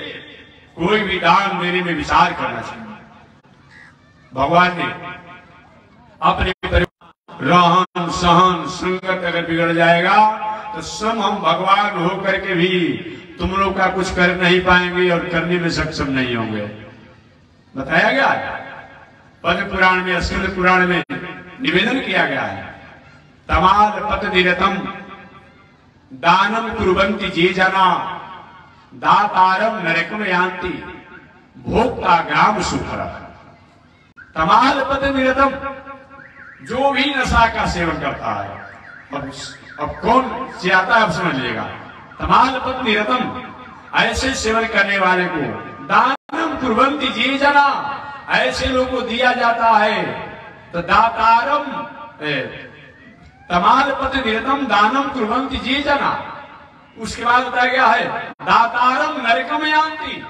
कोई भी दान देने में विचार करना चाहिए। भगवान ने अपने रहन सहन संगत अगर बिगड़ जाएगा तो सब हम भगवान होकर के भी तुम लोग का कुछ कर नहीं पाएंगे और करने में सक्षम नहीं होंगे। बताया गया है पद्म पुराण में, स्कंद पुराण में निवेदन किया गया है, तमाल पतदिरतम दानम कुर्वन्ति जे जना दातारम नरकम यान्ति भोक्ता ग्राम सुखरः। तमाल पतदिरतम, जो भी नशा का सेवन करता है, अब कौन से आता है आप समझ लीजिएगा। तमाल पतदिरतम, ऐसे सेवन करने वाले को दानम कुर्वन्ति जे जना, ऐसे लोगों को दिया जाता है। तो दातारम तमाल पतदिरतम दानम कुर्वन्ति जे जना, उसके बाद बताया गया है दातारम नरकम यान्ति,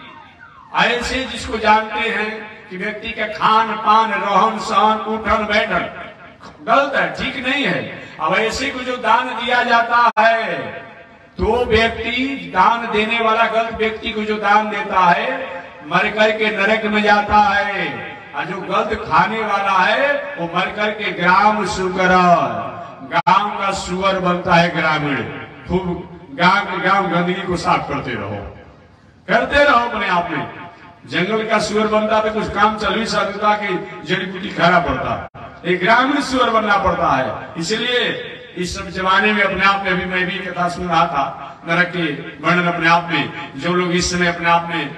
ऐसे जिसको जानते हैं कि व्यक्ति का खान पान रहन सहन उठन बैठन गलत है, ठीक नहीं है। अब ऐसे को जो दान दिया जाता है तो व्यक्ति, दान देने वाला गलत व्यक्ति को जो दान देता है मर करके नरक में जाता है, और जो गलत खाने वाला है वो मर करके ग्राम सुकर, गांव का सुअर बनता है ग्रामीण। खूब गांव गंदगी को साफ करते रहो अपने आप में। जंगल का सुअर बनता तो कुछ काम चल ही सकता कि जड़ी बूटी खाना पड़ता, एक ग्रामीण सुअर बनना पड़ता है। इसलिए इस सब जमाने में अपने आप में, अभी मैं भी कथा सुन रहा था नरक के वर्णन अपने आप में, जो लोग इस समय अपने आप में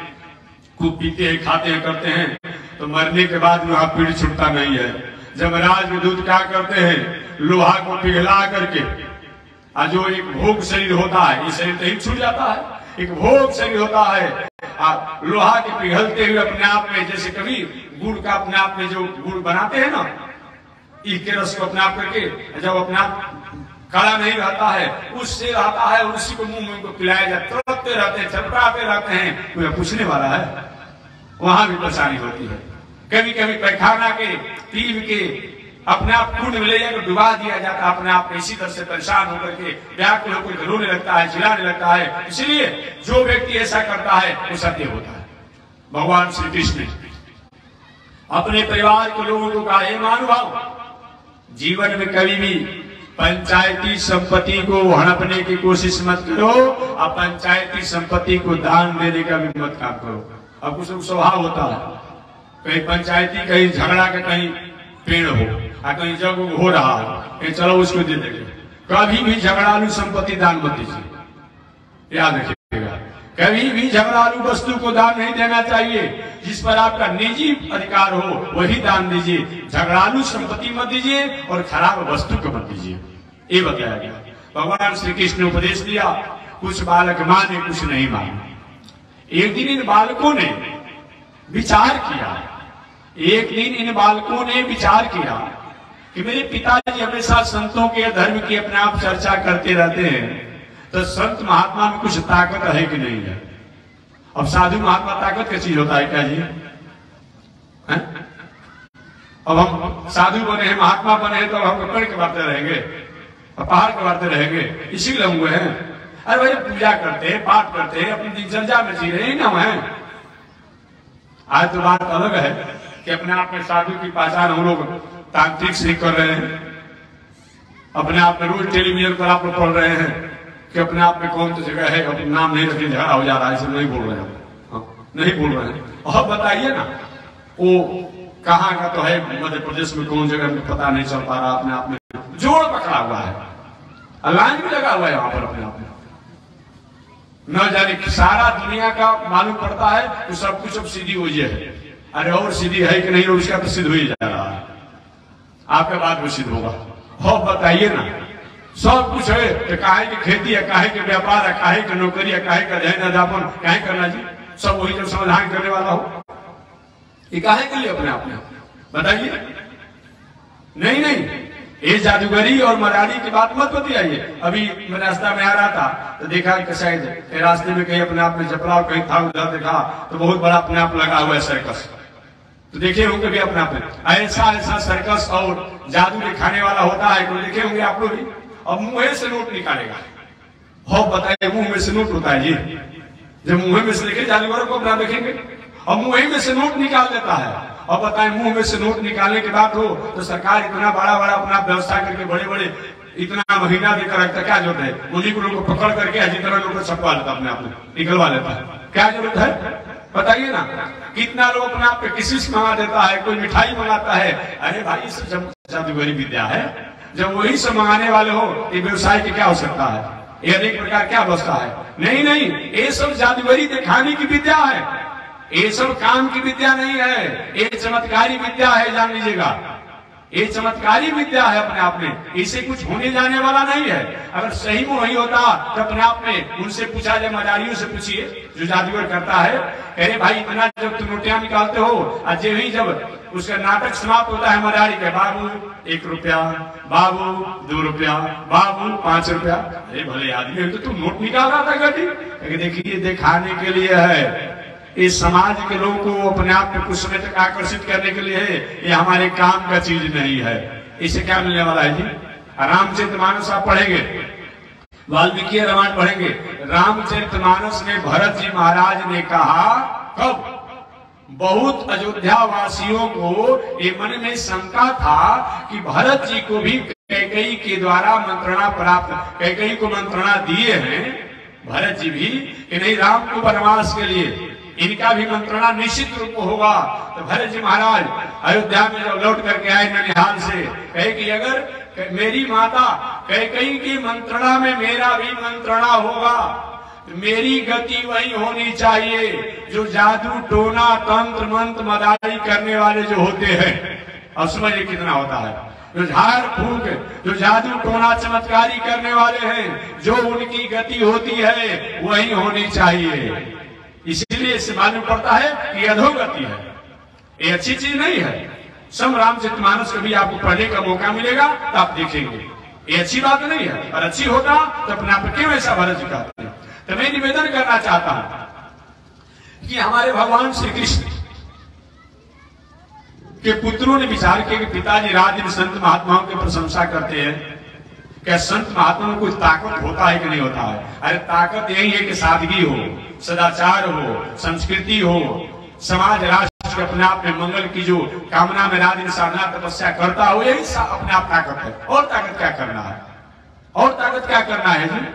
खूब पीते हैं, खाते हैं, करते हैं, तो मरने के बाद वहां पीड़ छूटता नहीं है। जब राजदूत क्या करते हैं, लोहा को पिघला करके, और जो एक भोग शरीर होता है, ये शरीर तो ही छूट जाता है, एक भोग शरीर होता है, लोहा के पिघलते हुए अपने आप में, जैसे कभी गुड़ का अपने आप में जो गुड़ बनाते हैं ना, ईख के रस को अपने आप करके जब अपने आप कड़ा नहीं रहता है, उससे आता है, उसी को मुंह में उनको पिलाया जाता, तड़पते रहते हैं, चटपटाते रहते हैं, कोई पूछने वाला है? वहां भी परेशानी होती है। कभी कभी पैखाना के तीर के अपने आप कुंड में ले जाकर डुबा दिया जाता है, अपने आप इसी तरह से परेशान होकर के व्याकुल होकर रोने लगता है, चिल्लाने लगता है। इसलिए जो व्यक्ति ऐसा करता है वो सत्य होता है। भगवान श्री कृष्ण अपने परिवार के लोगों को कहा, हे महानुभाव, जीवन में कभी भी पंचायती संपत्ति को हड़पने की कोशिश मत करो, और पंचायती संपत्ति को दान देने का भी मत काम करो। अब कुछ स्वभाव होता है, कहीं पंचायती, कहीं झगड़ा का कहीं पेड़ हो, कहीं जग हो रहा है, चलो उसको दे देंगे। कभी भी झगड़ालू संपत्ति दान मत दीजिए, याद रखिएगा। कभी भी झगड़ालू वस्तु को दान नहीं देना चाहिए। जिस पर आपका निजी अधिकार हो वही दान दीजिए, झगड़ालू संपत्ति मत दीजिए और खराब वस्तु को मत दीजिए, ये बताया गया। भगवान श्री कृष्ण ने उपदेश दिया, कुछ बालक माने, कुछ नहीं माने। एक दिन इन बालकों ने विचार किया, एक दिन इन बालकों ने विचार किया कि मेरे पिताजी हमेशा संतों के धर्म की अपने आप चर्चा करते रहते हैं, तो संत महात्मा में कुछ ताकत है कि नहीं है? अब साधु महात्मा ताकत का चीज होता है क्या जी? है? अब हम साधु बने हैं, महात्मा बने हैं, तो हम पेड़ के बातें रहेंगे, पहाड़ के बातें रहेंगे, इसीलिए हम हुए हैं। अरे भाई, पूजा करते हैं, पाठ करते हैं, अपनी दिनचर्या में जी रहे ना है। आज तो बात अलग है कि अपने आप में साधु की पहचान हम लोग तांत्रिक से कर रहे हैं। अपने आप में रोज टेलीविजन पर आप लोग पढ़ रहे हैं कि अपने आप में कौन सी जगह है, अपना नाम नहीं रखने, झगड़ा हो जा रहा है, नहीं बोल रहे हैं, नहीं बोल रहे हैं। और बताइए ना, वो कहाँ का तो है, मध्य प्रदेश में कौन जगह में पता नहीं चल पा रहा, अपने आप में जोड़ पकड़ा हुआ है, लाइन भी लगा हुआ है वहां पर अपने आप में, न जाने सारा दुनिया का मालूम पड़ता है तो सब कुछ अब सीधी हुई है। अरे और सीधी है कि नहीं, उसका तो सिद्ध हो ही जा रहा है, आपके बाद भी सिद्ध होगा। हो बताइए ना, सब कुछ है तो काहे की खेती है, काहे के व्यापार है, काहे की नौकरी है, काहे का ध्यान अध्यापन काहे करना जी, सब वही जब समाधान करने वाला हो, ये काहे के लिए अपने आप में बताइए? नहीं नहीं, ये जादूगरी और मराठी की बात मत बताइए। अभी मैं रास्ता में आ रहा था तो देखा कि शायद रास्ते में कहीं अपने आप में जपड़ा, कहीं था उधर देखा तो बहुत बड़ा अपने आप लगा हुआ है सर्कस, तो देखे होंगे भी अपने आप में ऐसा ऐसा सर्कस और जादू दिखाने वाला होता है, तो देखे होंगे आप लोग भी। अब मुंह से नोट निकालेगा, हो बताइए, मुंह में से नोट होता है जी, जब मुंह में से देखे जादूगरों को अपना देखेंगे, और मुंह में से नोट निकाल देता है। और बताएं, मुंह में से नोट निकालने की बात हो तो सरकार इतना बड़ा बड़ा अपना व्यवस्था करके बड़े बड़े इतना महीना देकर रखता, क्या जरूरत है? उन्हीं को लोग को पकड़ करके जितना लोग को छपवा लेता, अपने आप में निकलवा लेता है, क्या जरूरत है? बताइए ना, कितना लोग अपने आप पे किसी मंगा देता है, कोई मिठाई मंगाता है। अरे भाई, सब जादूगरी विद्या है। जब वही सब मंगाने वाले हो, ये व्यवसाय की क्या हो सकता है? ये अनेक प्रकार क्या बसता है? नहीं नहीं, ये सब जादूगरी दिखाने की विद्या है, ये सब काम की विद्या नहीं है, ये चमत्कारी विद्या है, जान लीजिएगा। ये चमत्कारी विद्या है अपने आप में, इसे कुछ होने जाने वाला नहीं है। अगर सही में वही होता तो अपने आप में उनसे पूछा जाए, मदारियों से पूछिए जो जादूगर करता है, अरे भाई इतना जब तुम नोटियां निकालते हो, आज ही जब उसका नाटक समाप्त होता है मदारी के, बाबू 1 रुपया, बाबू 2 रुपया, बाबू 5 रुपया। अरे भले आदमी, तो तुम नोट निकाल रहा था गड्डी? देखिए, दिखाने के लिए है, इस समाज के लोगों को अपने आप में कुछ समय तक आकर्षित करने के लिए है, ये हमारे काम का चीज नहीं है। इससे क्या मिलने वाला है जी? रामचरितमानस आप पढ़ेंगे, वाल्मीकि रामायण पढ़ेंगे, रामचरितमानस में भरत जी महाराज ने कहा, कब बहुत अयोध्या वासियों को ये मन में शंका था कि भरत जी को भी कैकेयी के द्वारा मंत्रणा प्राप्त, कैकेयी को मंत्रणा दिए हैं भरत जी भी कि नहीं राम को वनवास के लिए, इनका भी मंत्रणा निश्चित रूप होगा। तो भरत जी महाराज अयोध्या में जब लौट करके आए ननिहाल से, कहे कि अगर मेरी माता कैकेयी की मंत्रणा में मेरा भी मंत्रणा होगा तो मेरी गति वही होनी चाहिए जो जादू टोना तंत्र मंत्र मदारी करने वाले जो होते हैं। अब समझिए कितना होता है, जो झाड़ फूक, जो जादू टोना चमत्कारी करने वाले हैं, जो उनकी गति होती है वही होनी चाहिए। इसीलिए इससे मालूम पड़ता है कि अधोगति है, ये अच्छी चीज नहीं है। सम रामचरितमानस कभी आपको पढ़ने का मौका मिलेगा तो आप देखेंगे ये अच्छी बात नहीं है, और अच्छी होता तो अपने आप क्यों ऐसा भरत जी कहते हैं। तो मैं निवेदन करना चाहता हूं कि हमारे भगवान श्री कृष्ण के पुत्रों ने विचार किया कि पिताजी रात दिन संत महात्माओं की प्रशंसा करते हैं, क्या संत महात्माओं में कोई ताकत होता है कि नहीं होता है? अरे ताकत यही है कि सादगी हो, सदाचार हो, संस्कृति हो, समाज राष्ट्र के अपने आप में मंगल की जो कामना में रात दिन साधना तपस्या करता हो, यही अपने आप ताकत है। और ताकत क्या करना है? और ताकत क्या करना है जी?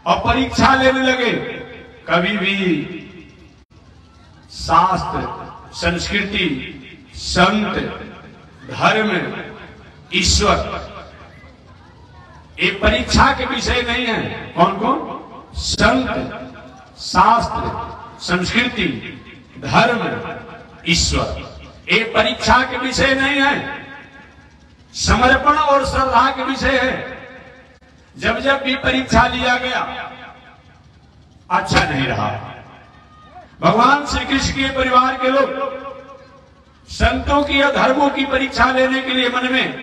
और परीक्षा लेने लगे, कभी भी शास्त्र, संस्कृति, संत, धर्म, ईश्वर ये परीक्षा के विषय नहीं है। कौन कौन? संत, शास्त्र, संस्कृति, धर्म, ईश्वर ये परीक्षा के विषय नहीं है, समर्पण और श्रद्धा के विषय है। जब जब भी परीक्षा लिया गया अच्छा नहीं रहा। भगवान श्री कृष्ण के परिवार के लोग संतों की या धर्मों की परीक्षा लेने के लिए मन में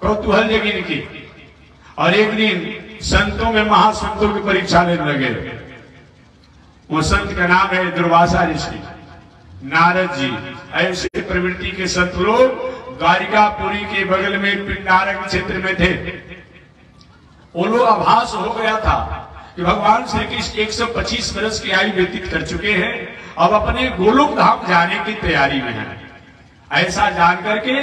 कौतूहल जगी की, और एक दिन संतों में महासंतों की परीक्षा लेने लगे। वो संत का नाम है दुर्वासा ऋषि, नारद जी, ऐसे प्रवृत्ति के संत लोग द्वारिकापुरी के बगल में पिंडारक क्षेत्र में थे। वो लोग आभास हो गया था कि भगवान श्री कृष्ण 125 वर्ष की आयु व्यतीत कर चुके हैं, अब अपने गोलोक धाम जाने की तैयारी में हैं। ऐसा जान करके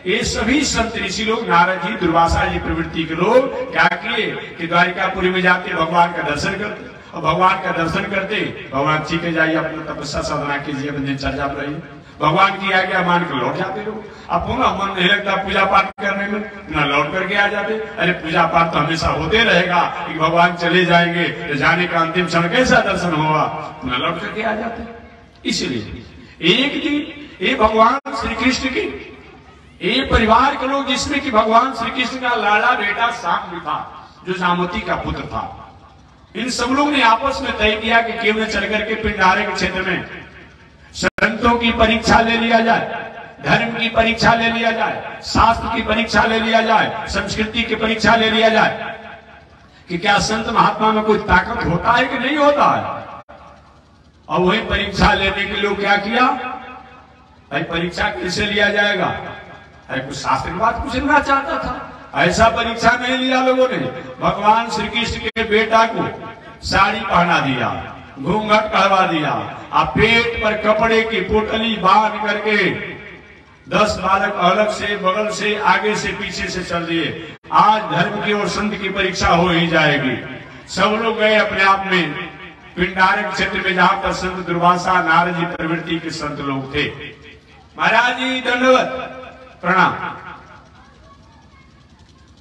ये सभी संत ऋषि लोग, नारद जी, दुर्वासा जी प्रवृत्ति के लोग क्या किए कि द्वारिकापुरी में जाते भगवान का दर्शन करते, और भगवान का दर्शन करते भगवान ठीक है जाइए अपना तपस्या साधना कीजिए, अपने दिनचर्या पर रहिए, भगवान की आज्ञा मान के लौट जाते लोग। अब पुनः मन नहीं लगता पूजा पाठ करने में, न लौट करके आ जाते। अरे पूजा पाठ तो हमेशा होते रहेगा कि भगवान चले जाएंगे तो जाने का अंतिम क्षण कैसा दर्शन होगा, न लौट करके आ जाते। इसलिए एक दिन ये भगवान श्री कृष्ण की ये परिवार के लोग, जिसमें कि भगवान श्री कृष्ण का लाड़ा बेटा शाम भी था जो जामवती का पुत्र था, इन सब लोग ने आपस में तय किया कि क्यों न चल करके पिंडारे के क्षेत्र में संतों की परीक्षा ले लिया जाए, धर्म की परीक्षा ले लिया जाए, शास्त्र की परीक्षा ले लिया जाए, संस्कृति की परीक्षा ले लिया जाए कि क्या संत महात्मा में कोई ताकत होता है कि नहीं होता है। और वही परीक्षा लेने के लिए क्या किया, भाई परीक्षा कैसे लिया जाएगा, अरे कुछ शास्त्र की बात पूछना चाहता था। ऐसा परीक्षा नहीं लिया लोगों ने। भगवान श्री कृष्ण के बेटा को साड़ी पहना दिया, घूंघट कहवा दिया, और पेट पर कपड़े की पोटली बांध करके 10 बालक अलग से, बगल से, आगे से, पीछे से चल दिए। आज धर्म की और संत की परीक्षा हो ही जाएगी। सब लोग गए अपने आप में पिंडारक क्षेत्र में, जहां पर संत दुर्वासा, नारद जी प्रवृत्ति के संत लोग थे। महाराज जी दंडवत प्रणाम।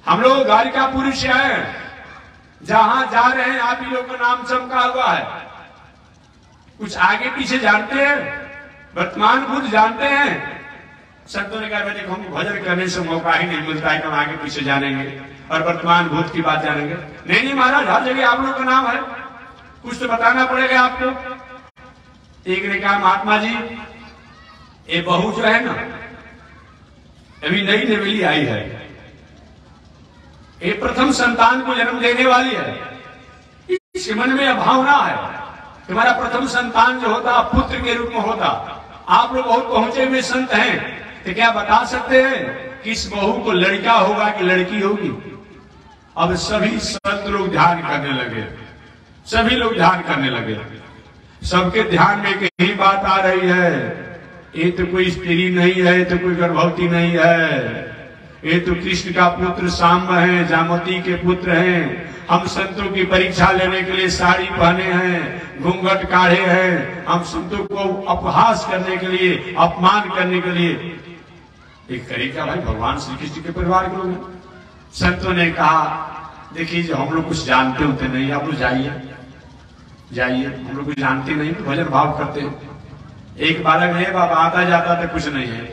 हम लोग द्वारिकापुरी से आए, जहां जा रहे हैं आप ही लोग का नाम चमका हुआ है। कुछ आगे पीछे जानते हैं, वर्तमान भूत जानते हैं। संतों ने कहा देखो हमको भजन करने से मौका ही नहीं मिलता है कि हम आगे पीछे जानेंगे और वर्तमान भूत की बात जानेंगे। नहीं महाराज, हर जगह आप लोग का नाम है, कुछ तो बताना पड़ेगा आपको। एक ने कहा महात्मा जी ये बहू जो है ना, अभी नई नवेली आई है, ये प्रथम संतान को जन्म देने वाली है। इसके मन में भावना है तुम्हारा प्रथम संतान जो होता पुत्र के रूप में होता। आप लोग बहुत पहुंचे हुए संत हैं, तो क्या बता सकते हैं कि इस बहू को लड़का होगा कि लड़की होगी? अब सभी संत लोग ध्यान करने लगे, सभी लोग ध्यान करने लगे। सबके ध्यान में यही बात आ रही है, ये तो कोई स्त्री नहीं है, तो कोई गर्भवती नहीं है, ये तो कृष्ण का पुत्र सांब है, जामवती के पुत्र हैं। हम संतों की परीक्षा लेने के लिए साड़ी पहने हैं, घूंघट काढ़े हैं, हम संतों को अपहास करने के लिए, अपमान करने के लिए एक तरीका भाई भगवान श्री कृष्ण के परिवार के लोग। संतों ने कहा देखिए हम लोग कुछ जानते होते नहीं, आप लोग जाइए जाइए, हम लोग कुछ जानते नहीं, तो भजन भाव करते हैं। एक बालक है बाबा आता जाता तो कुछ नहीं है,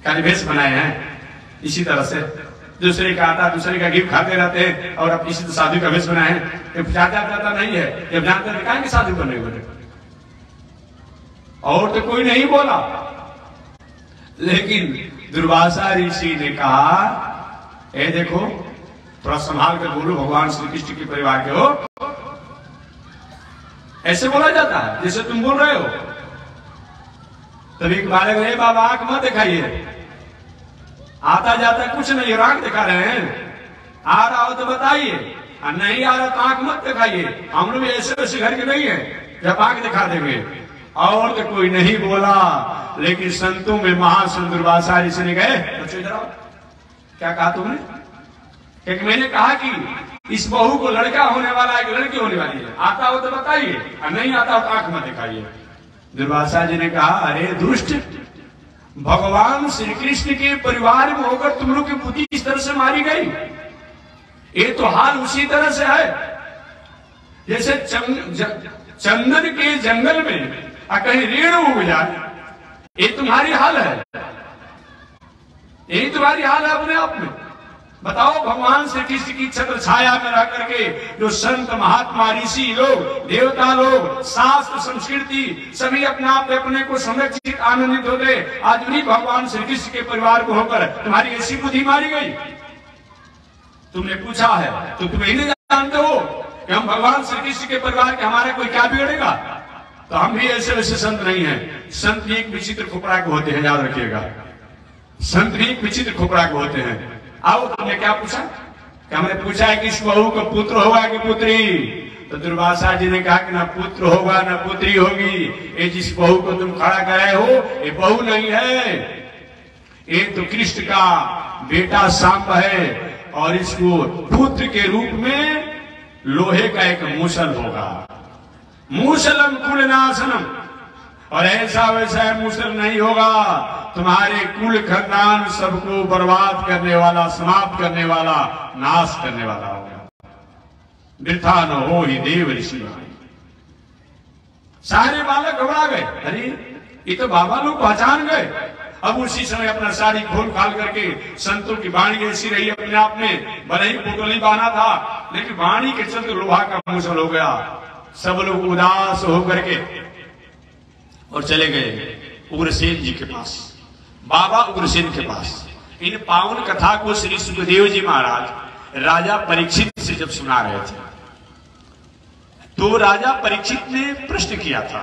खाली भेष बनाए हैं। इसी तरह से दूसरे का आता, दूसरे का घी खाते रहते हैं और अब इसी साधु का भेष बनाए हैं। जाता जाता नहीं है, जब जानते दिखाएंगे साधु करने बने। और तो कोई नहीं बोला, लेकिन दुर्वासा ऋषि ने कहा ए देखो थोड़ा संभाल कर बोलो, भगवान श्री कृष्ण के परिवार के हो। ऐसे बोला जाता है जैसे तुम बोल रहे हो। तभी एक बालक रहे बाबा आंख मत दिखाइए, आता जाता कुछ नहीं, आंख दिखा रहे हैं, आ रहा हो तो बताइए, नहीं आ रहा तो आंख मत दिखाइए। हम लोग ऐसे वैसे घर के नहीं है जब आंख दिखा देंगे। और तो कोई नहीं बोला, लेकिन संतों में महासंत दुर्वासा ऋषि ने गए बच्चों इधर आओ। क्या कहा तुमने? क्योंकि मैंने कहा कि इस बहू को लड़का होने वाला है कि लड़की होने वाली है, आता हो तो बताइए, नहीं आता हो तो आंख मत दिखाइए। दुर्वासा जी ने कहा अरे दुष्ट, भगवान श्री कृष्ण के परिवार में होकर तुम लोग की बुद्धि इस तरह से मारी गई। ये तो हाल उसी तरह से है जैसे चंदन के जंगल में कहीं रेण उग जाए, ये तुम्हारी हाल है, यही तुम्हारी हाल है अपने आप में। बताओ भगवान श्री कृष्ण की छत्र छाया में रह करके जो संत महात्मा ऋषि लोग, देवता लोग, शास्त्र संस्कृति सभी अपने आप में अपने को संरक्षित आनंदित होते, आज उन्हीं भगवान श्री कृष्ण के परिवार को होकर तुम्हारी ऐसी बुद्धि मारी गई। तुमने पूछा है तो तुम नहीं जानते हो कि हम भगवान श्री कृष्ण के परिवार के, हमारा कोई क्या बिगड़ेगा? तो हम भी ऐसे वैसे संत नहीं हैं। संत भी एक विचित्र खोपड़ा के होते हैं, याद रखिएगा, संत भी एक विचित्र खोपड़ा के होते हैं। आओ तुमने क्या पूछा? क्या हमने पूछा है कि इस बहू का पुत्र होगा कि पुत्री? तो दुर्वासा जी ने कहा कि ना पुत्र होगा ना पुत्री होगी, ये जिस बहू को तुम खड़ा कराए हो ये बहू नहीं है, ये तो कृष्ण का बेटा सांब है, और इसको पुत्र के रूप में लोहे का एक मूसल होगा, मूसलम कुलनाशनम, और ऐसा वैसा मूसल नहीं होगा, तुम्हारे कुल खानदान सबको बर्बाद करने वाला, समाप्त करने वाला, नाश करने वाला होगा। वृथा न हो ही देव ऋषि। सारे बालक घबरा गए, अरे ये तो बाबा लोग पहचान गए। अब उसी समय अपना साड़ी खोल खाल करके, संतों की वाणी ऐसी रही अपने आप में, भले ही पुतली बाना था लेकिन वाणी के चलते लोहा का मूसल हो गया। सब लोग उदास होकर के और चले गए उग्रसेन जी के पास, बाबा उग्रसेन के पास। इन पावन कथा को श्री सुखदेव जी महाराज राजा परीक्षित से जब सुना रहे थे, तो राजा परीक्षित ने प्रश्न किया था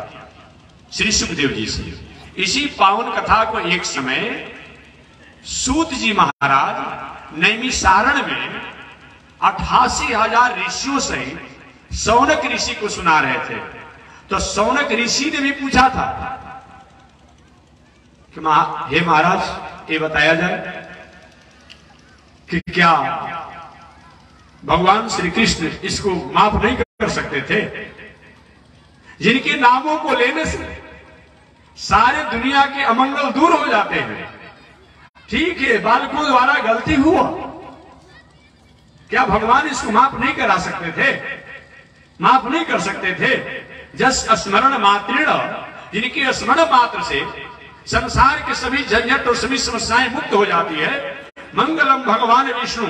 श्री सुखदेव जी से। इसी पावन कथा को एक समय सूत जी महाराज नैमिषारण्य में 88,000 ऋषियों से सौनक ऋषि को सुना रहे थे। तो सौनक ऋषि ने भी पूछा था कि हे महाराज ये बताया जाए कि क्या भगवान श्री कृष्ण इसको माफ नहीं कर सकते थे, जिनके नामों को लेने से सारे दुनिया के अमंगल दूर हो जाते हैं। ठीक है, बालकों द्वारा गलती हुआ, क्या भगवान इसको माफ नहीं करा सकते थे? माफ नहीं कर सकते थे। जस स्मरण मात्रेण, जिनकी स्मरण मात्र से संसार के सभी झंझट और सभी समस्याएं मुक्त हो जाती है। मंगलम भगवान विष्णु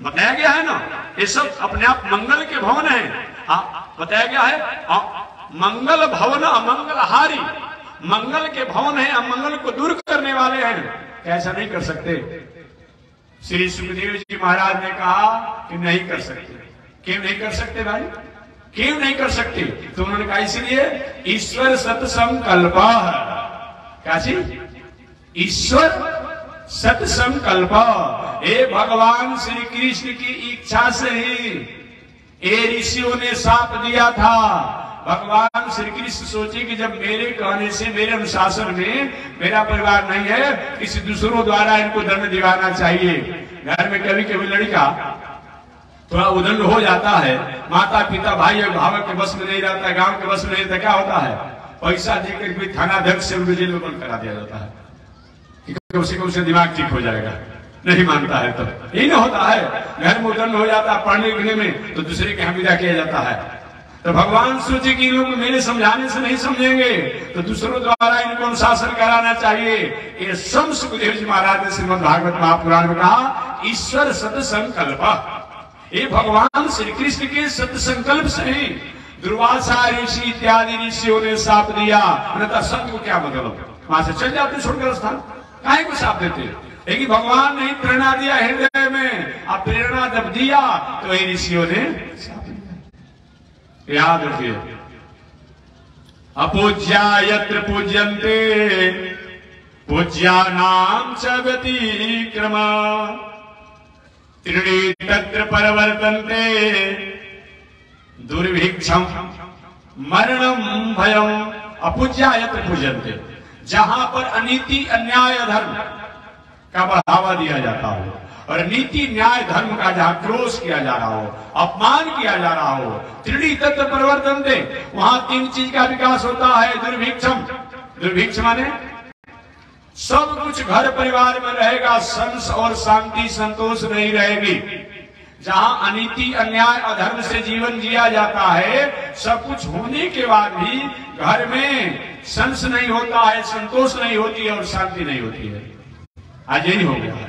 बताया गया है ना, ये सब अपने आप मंगल के भवन है। बताया गया है मंगल भवन अमंगल हारी, मंगल के भवन है, अमंगल को दूर करने वाले हैं। ऐसा नहीं कर सकते। श्री सुखदेव जी महाराज ने कहा कि नहीं कर सकते। क्यों नहीं कर सकते भाई, क्यों नहीं कर सकते? तो उन्होंने कहा इसलिए ईश्वर सत्संकल्प, क्या चीज? ईश्वर सत्संकल्प, ये भगवान श्री कृष्ण की इच्छा से ही ये ऋषियों ने साप दिया था। भगवान श्री कृष्ण सोचे कि जब मेरे कहने से, मेरे अनुशासन में मेरा परिवार नहीं है, किसी दूसरों द्वारा इनको दंड दिलाना चाहिए। घर में कभी कभी लड़का थोड़ा उदंड हो जाता है, माता पिता भाई अभिभावक के बस में नहीं रहता, गांव के बस में नहीं रहता, क्या होता है, पैसा देकर कोई थानाध्यक्ष से उनको जेल में बंद करा दिया जाता है कि उसे दिमाग ठीक हो जाएगा। नहीं मानता है तो यही ना होता है, घर में उदंड हो जाता है, पढ़ने लिखने में तो दूसरे के यहाँ विदा किया जाता है। तो भगवान सोचे कि लोग मेरे समझाने से नहीं समझेंगे, तो दूसरों द्वारा इनको अनुशासन कराना चाहिए। ये सब सुखदेव जी महाराज ने श्रीमद् भागवत महापुराण में कहा, ईश्वर सत्संकल्प, ये भगवान श्री कृष्ण के सत्संकल्प से ही दुर्वासा ऋषि इत्यादि ऋषियों ने साप दिया। अन्यथा संत को क्या मतलब, वहां से चल जाते छोड़कर स्थान, काहे को साप देते। लेकिन भगवान ने प्रेरणा दिया हृदय में, अब प्रेरणा जब दिया तो ये ऋषियों ने साप दिया। याद रखिए, अपूज्या यत्र पूज्यन्ते पूज्यानां च व्यतिक्रमा त्रीणि तत्र परिवर्तन्ते दुर्भिक्षम मरणम भयम। अपूज्या यत्र पूज्यन्ते, जहां पर अनीति अन्याय अधर्म का बढ़ावा दिया जाता हो और नीति न्याय धर्म का जहां क्रोध किया जा रहा हो, अपमान किया जा रहा हो, त्रिणी तत्व परिवर्तन्ते, वहां तीन चीज का विकास होता है। दुर्भिक्षम, दुर्भिक्ष माने सब कुछ घर परिवार में रहेगा, संस और शांति संतोष नहीं रहेगी। जहां अनीति अन्याय अधर्म से जीवन जिया जाता है, सब कुछ होने के बाद भी घर में संस नहीं होता है, संतोष नहीं होती है और शांति नहीं होती है। आज यही हो गया है,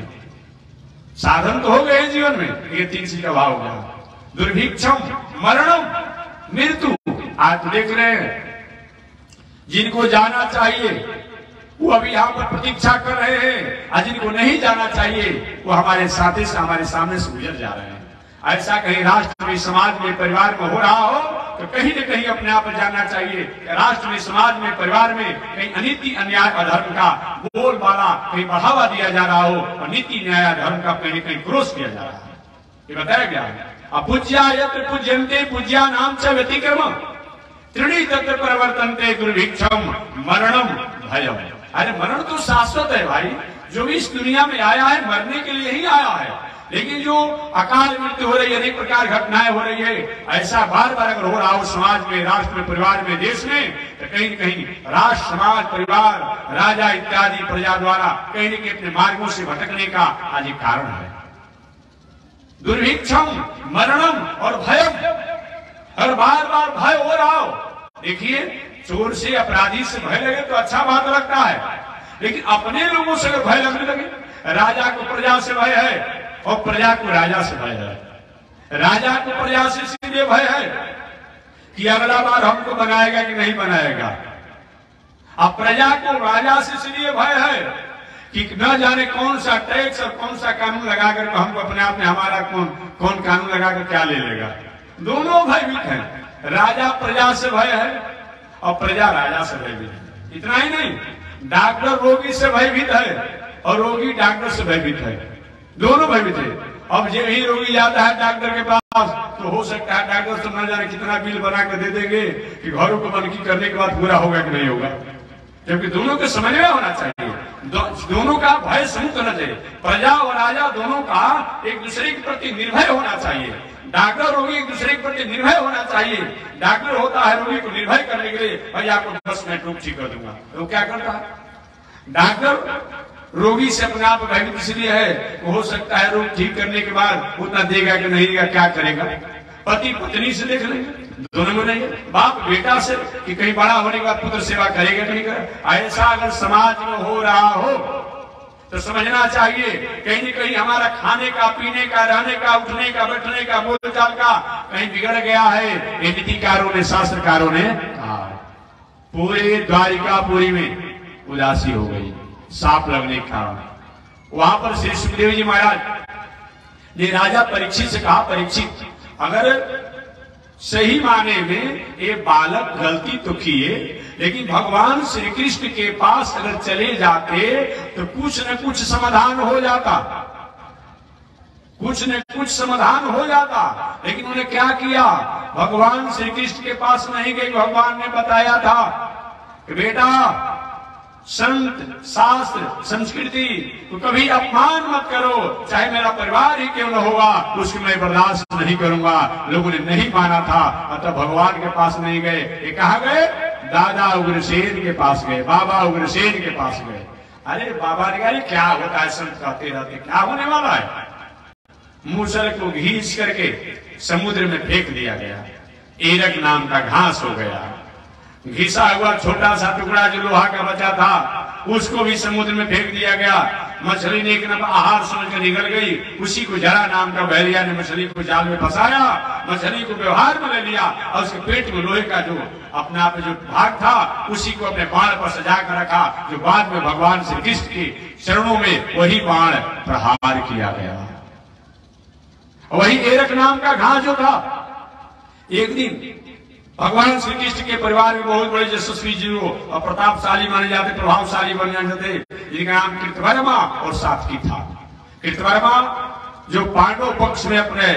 साधन तो हो गए जीवन में, ये तीन चीज का भाव हो गया। दुर्भिक्षम मरणम मृत्यु। आज तो देख रहे हैं जिनको जाना चाहिए वो अभी यहाँ पर प्रतीक्षा कर रहे हैं, और जिनको नहीं जाना चाहिए वो हमारे साथी से, हमारे सामने से गुजर जा रहे हैं। ऐसा कहीं राष्ट्र में, समाज में, परिवार में हो रहा हो तो कहीं न कहीं अपने आप जाना चाहिए। राष्ट्र में, समाज में, परिवार में कहीं अनीति अन्याय अधर्म का बोलबाला कहीं बढ़ावा दिया जा रहा हो और नीति न्याय अधर्म का कहीं न कहीं क्रोध किया जा रहा है। ये बताया गया है। अपूज्या यत्र पूज्यन्ते पूज्यानां च व्यतिक्रम त्रीणि तत्र परिवर्तन्ते दुर्भिक्षम मरणम भयम। अरे मरण तो शाश्वत है भाई, जो भी इस दुनिया में आया है मरने के लिए ही आया है। लेकिन जो अकाल मृत्यु हो रही है, अनेक प्रकार घटनाएं हो रही है, ऐसा बार बार अगर हो रहा हो समाज में, राष्ट्र में, परिवार में, देश में, तो कहीं न कहीं राष्ट्र, समाज, परिवार, राजा इत्यादि प्रजा द्वारा कहीं न कहीं अपने मार्गों से भटकने का आज एक कारण है। दुर्भिक्षम मरणम और भयम, और बार बार भय हो रहा हो। देखिए, चोर से, अपराधी से भय लगे तो अच्छा बात लगता है, लेकिन अपने लोगों से अगर भय लगने लगे, राजा को प्रजा से भय है और प्रजा को राजा से भय है। राजा को प्रजा से इसलिए भय है कि अगला बार हमको बनाएगा कि नहीं बनाएगा। अब प्रजा को राजा से इसलिए भय है कि न जाने कौन सा टैक्स और कौन सा कानून लगाकर हमको अपने आप में हमारा कौन कानून लगाकर क्या ले लेगा। दोनों भयभीत हैं। राजा प्रजा से भय है और प्रजा राजा से भयभीत है। इतना ही नहीं, डॉक्टर रोगी से भयभीत है और रोगी डॉक्टर से भयभीत है। दोनों भयभीत है। अब जब ही रोगी जाता है डॉक्टर के पास तो हो सकता है डॉक्टर तो न जाने कितना बिल बना कर दे देंगे कि घरों को बनकी करने के बाद पूरा होगा कि नहीं होगा। जबकि दोनों के समन्वय होना चाहिए, दोनों का भय समुक्त होना चाहिए। प्रजा और राजा दोनों का एक दूसरे के प्रति निर्भय होना चाहिए। डॉक्टर रोगी एक दूसरे के प्रति निर्भय होना चाहिए। डॉक्टर होता है रोगी को निर्भय करने के लिए, भाई आपको 10 मिनट रोग ठीक कर दूंगा, तो क्या करता है डॉक्टर रोगी से अपने आप भयभीत इसलिए है, हो सकता है रोग ठीक करने के बाद उतना देगा कि नहीं देगा, क्या करेगा। पति पत्नी से देख लेंगे, दोनों में नहीं। बाप बेटा से कि कहीं बड़ा होने के बाद पुत्र सेवा करेगा कि नहीं करेगा। ऐसा अगर समाज में हो रहा हो तो समझना चाहिए कहीं न कहीं हमारा खाने का, पीने का, रहने का, उठने का, बैठने का, बोलचाल का कहीं बिगड़ गया है। ये नीतिकारों ने, शास्त्रकारों ने कहा। पूरे द्वारिकापुरी में उदासी हो गई सांप लगने के कारण। वहां पर श्री सुखदेव जी महाराज ने राजा परीक्षित से कहा, परीक्षित अगर सही माने में ये बालक गलती तो किए, लेकिन भगवान श्री कृष्ण के पास अगर चले जाते तो कुछ न कुछ समाधान हो जाता, कुछ न कुछ समाधान हो जाता। लेकिन उन्होंने क्या किया, भगवान श्री कृष्ण के पास नहीं गए। भगवान ने बताया था कि बेटा संत शास्त्र संस्कृति को कभी अपमान मत करो, चाहे मेरा परिवार ही क्यों न होगा उसको मैं बर्दाश्त नहीं करूंगा। लोगों ने नहीं माना था, अतः भगवान के पास नहीं गए। ये कहा गए, दादा उग्रसेन के पास गए, बाबा उग्रसेन के पास गए। अरे बाबा ने कहा क्या होता है, संत कहते रहते क्या होने वाला है। मूसल को घींच करके समुद्र में फेंक दिया गया, एरक नाम का घास हो गया। घिसा हुआ छोटा सा टुकड़ा जो लोहा का बचा था उसको भी समुद्र में फेंक दिया गया। मछली ने एक नंबर आहार समझकर निकल गई। उसी को जरा नाम का बहरिया ने मछली को जाल में फंसाया, मछली को व्यवहार में ले लिया और उसके पेट में लोहे का जो अपने आप जो भाग था उसी को अपने बाण पर सजा कर रखा, जो बाद में भगवान श्री कृष्ण के चरणों में वही बाण प्रहार किया गया। वही एरक नाम का घास जो था, एक दिन भगवान श्री कृष्ण के परिवार में बहुत बड़े यशस्वी जीव और प्रतापशाली माने जाते, प्रभावशाली बन जाते, जिनका नाम कृतवर्मा और सात्विकी था। कृतवर्मा जो पांडव पक्ष में अपने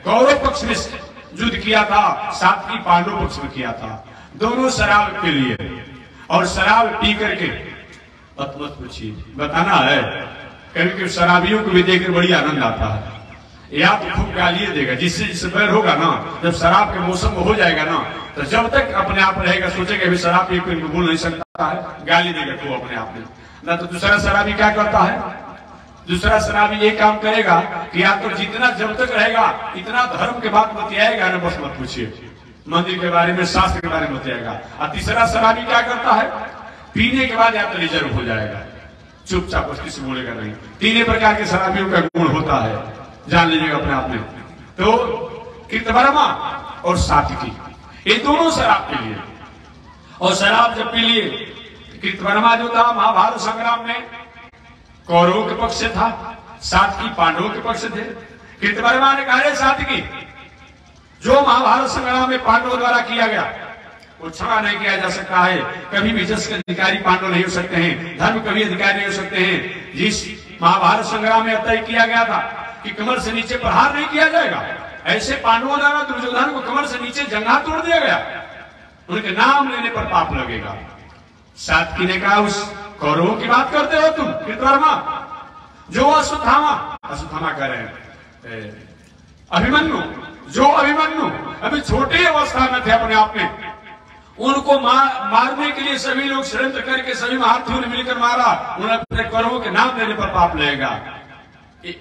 कौरव पक्ष में युद्ध किया था, सात्विकी पांडव पक्ष में किया था। दोनों शराब के लिए और शराब पी करके मत पूछिए, बताना है कभी शराबियों को भी देखकर बड़ी आनंद आता है। या तो खूब गालिए देगा, जिससे जिससे बैर होगा ना, जब शराब के मौसम हो जाएगा ना, तो जब तक अपने आप रहेगा सोचेगा अभी शराब पी कोई बोल नहीं सकता है, गाली देगा खूब अपने आप में ना। तो दूसरा शराबी क्या करता है, दूसरा शराबी ये काम करेगा कि या तो जितना जब तक रहेगा इतना धर्म के बात बतियाएगा ना, बस मत पूछिए, मंदिर के बारे में शास्त्र के बारे में बतियाएगा। और तीसरा शराबी क्या करता है, पीने के बाद या तो रिजर्व हो जाएगा, चुपचाप उसकी से बोलेगा नहीं। तीन प्रकार के शराबियों का गुण होता है, जान लीजिएगा अपने आप में। तो कृतवर्मा और सात्विकी ये दोनों शराब के लिए, और शराब जब पी लिए, कृतवर्मा जो था महाभारत संग्राम में कौरवों के पक्ष से था, सात्विकी पांडवों के पक्ष से थे। कृतवर्मा ने कहा सात्विकी, जो महाभारत संग्राम में पांडवों द्वारा किया गया वो क्षमा नहीं किया जा सकता है। कभी भी जस के अधिकारी पांडव नहीं हो सकते हैं, धर्म कभी अधिकारी नहीं हो सकते हैं। जिस महाभारत संग्राम में तय किया गया था कि कमर से नीचे प्रहार नहीं किया जाएगा, ऐसे पांडवों द्वारा दुर्योधन को कमर से नीचे जंघा तोड़ दिया गया, उनके नाम लेने पर पाप लगेगा। सात्विकी ने कहा उस कौरवों की बात करते हो तुम कृतवर्मा, जो अश्वत्थामा कह रहे हैं, अभिमन्यु, जो अभिमन्यु अभी छोटे अवस्था में थे अपने आप में, उनको मारने के लिए सभी लोग षड्यंत्र करके सभी महारथियों ने मिलकर मारा, उन्हें अपने कौरवों के नाम लेने पर पाप लगेगा।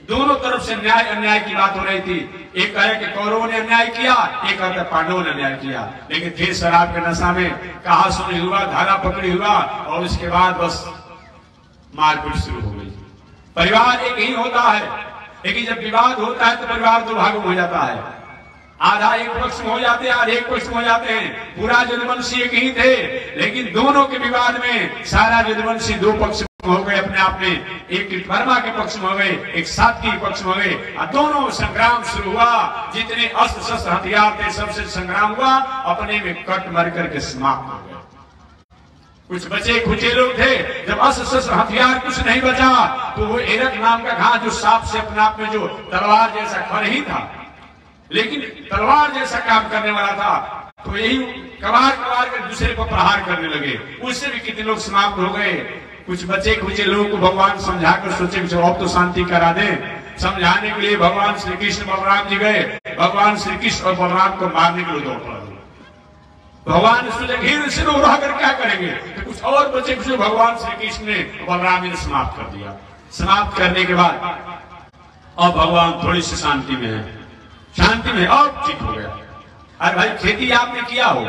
दोनों तरफ से न्याय अन्याय की बात हो रही थी। एक कहे कि कौरवों ने अन्याय किया, एक कहते पांडवों ने अन्याय किया, लेकिन थे शराब के नशा में, कहा सुनी हुआ, धारा पकड़ी हुआ, और उसके बाद बस मारपीट शुरू हो गई। परिवार एक ही होता है, लेकिन जब विवाद होता है तो परिवार दो भागों में हो जाता है, आधा एक पक्ष में हो जाते हैं, आधे एक पक्ष में हो जाते हैं। पूरा यदुवंशी एक ही थे, लेकिन दोनों के विवाद में सारा यदुवंशी दो पक्ष हो गए अपने आप में, एक कृतवर्मा के पक्ष में हो गए, एक सात्विकी के पक्ष में हो गए, और दोनों संग्राम शुरू हुआ। जितने अस्त्र शस्त्र हथियार थे सबसे संग्राम हुआ, अपने में कट मर करके समाप्त हो गया। कुछ बचे खुचे लोग थे, जब अस्त्र शस्त्र हथियार कुछ नहीं बचा तो वो एरक नाम का घास जो सांप से अपने आप में जो तलवार जैसा खर ही था, लेकिन तलवार जैसा काम करने वाला था, तो यही कबार कबार कर दूसरे को प्रहार करने लगे, उससे भी कितने लोग समाप्त हो गए। कुछ बचे खुचे लोगों को भगवान समझाकर सोचे अब तो शांति करा दे, समझाने के लिए भगवान श्री कृष्ण बलराम जी गए। भगवान श्री कृष्ण और बलराम को मारने के लिए दौड़ पड़ा। भगवान सोचे घिर से लोग रहकर क्या करेंगे, तो कुछ और बचे खुचे भगवान श्री कृष्ण ने बलराम जी ने समाप्त कर दिया। समाप्त करने के बाद अब भगवान थोड़ी सी शांति में है, शांति में अब ठीक हो गया। अरे भाई खेती आपने किया हो,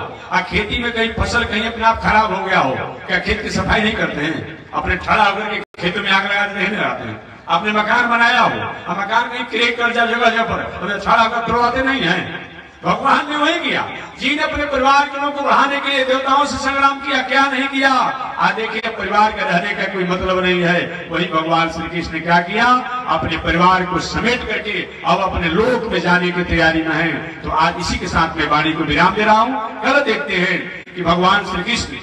खेती में कहीं फसल कहीं अपने आप खराब हो गया हो, क्या खेत की सफाई नहीं करते हैं? अपने ठड़ा होकर के खेतों में आग लगा नहीं लगाते हैं। आपने मकान बनाया हो, मकान कहीं क्रेक कर जाए जगह जगह पर, ठड़ा होकर तोड़वाते नहीं है। भगवान ने वही किया। जिन्हें अपने परिवार के लोगों को बढ़ाने के लिए देवताओं से संग्राम किया, क्या नहीं किया। आज देखिए परिवार का रहने का कोई मतलब नहीं है, वही भगवान श्री कृष्ण ने क्या किया, अपने परिवार को समेट करके अब अपने लोक में जाने की तैयारी में है। तो आज इसी के साथ मैं वाणी को विराम दे रहा हूँ। कल देखते हैं कि भगवान श्री कृष्ण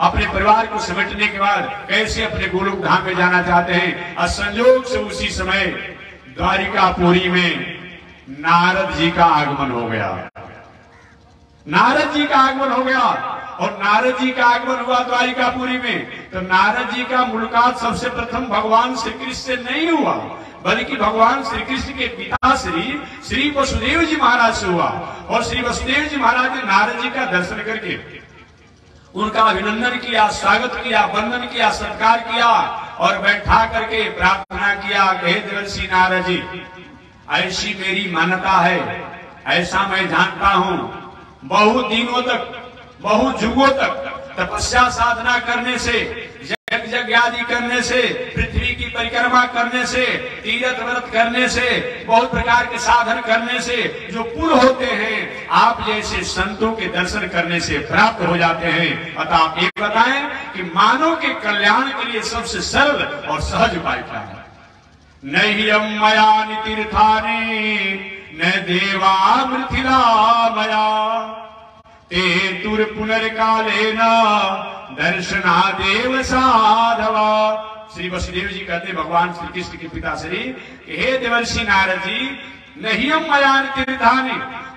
अपने परिवार को समेटने के बाद कैसे अपने गोलोक धाम में जाना चाहते हैं। और संयोग से उसी समय द्वारिकापुरी में नारद जी का आगमन हो गया। नारद जी का आगमन हो गया और नारद जी का आगमन हुआ द्वारिकापुरी में। तो नारद जी का मुलाकात सबसे प्रथम भगवान श्री कृष्ण से नहीं हुआ, बल्कि भगवान श्री कृष्ण के पिता श्री वसुदेव जी महाराज से हुआ। और श्री वसुदेव जी महाराज ने नारद जी का दर्शन करके उनका अभिनंदन किया, स्वागत किया, वंदन किया, सत्कार किया और बैठा करके प्रार्थना किया, कहे देवर्षि नारद जी, ऐसी मेरी मान्यता है, ऐसा मैं जानता हूं, बहुत दिनों तक, बहुत युगों तक तपस्या साधना करने से, यज्ञ आदि करने से, पृथ्वी की परिक्रमा करने से, तीर्थ व्रत करने से, बहुत प्रकार के साधन करने से जो पुण्य होते हैं, आप जैसे संतों के दर्शन करने से प्राप्त हो जाते हैं। अतः आप ये बताएं कि मानव के कल्याण के लिए सबसे सरल और सहज उपाय क्या है। नह्यं मया तीर्थानि न देवा मृथिला मया ते तुर पुनर्कालेन दर्शनादेव साधवा। श्री वसुदेव जी कहते भगवान श्री कृष्ण के पिता श्री, हे देवर्षि नारद जी, नह्यं मया तीर्थानि,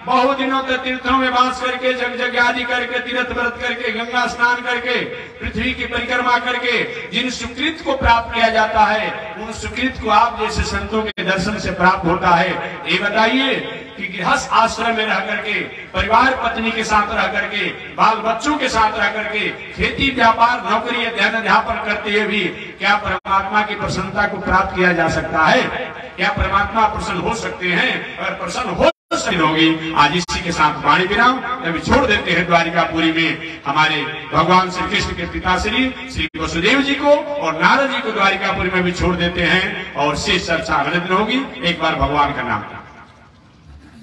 बहुत दिनों तक तीर्थों में वास करके, यज्ञ आदि करके, तीर्थ व्रत करके, गंगा स्नान करके, पृथ्वी की परिक्रमा करके जिन सुकृत को प्राप्त किया जाता है, उन सुकृत को आप जैसे संतों के दर्शन से प्राप्त होता है। ये बताइए कि गृहस्थ आश्रम में रह करके, परिवार पत्नी के साथ रह करके, बाल बच्चों के साथ रह करके, खेती व्यापार नौकरी अध्ययन अध्यापन करते हुए भी क्या परमात्मा की प्रसन्नता को प्राप्त किया जा सकता है? क्या परमात्मा प्रसन्न हो सकते हैं? अगर प्रसन्न हो होगी। आज इसी के साथ वाणी विराम अभी छोड़ देते हैं द्वारिकापुरी में हमारे भगवान श्री कृष्ण के पिता श्री वसुदेव जी को और नारद जी को द्वारिकापुरी में भी छोड़ देते हैं और शेष चर्चा अगले दिन होगी। एक बार भगवान का नाम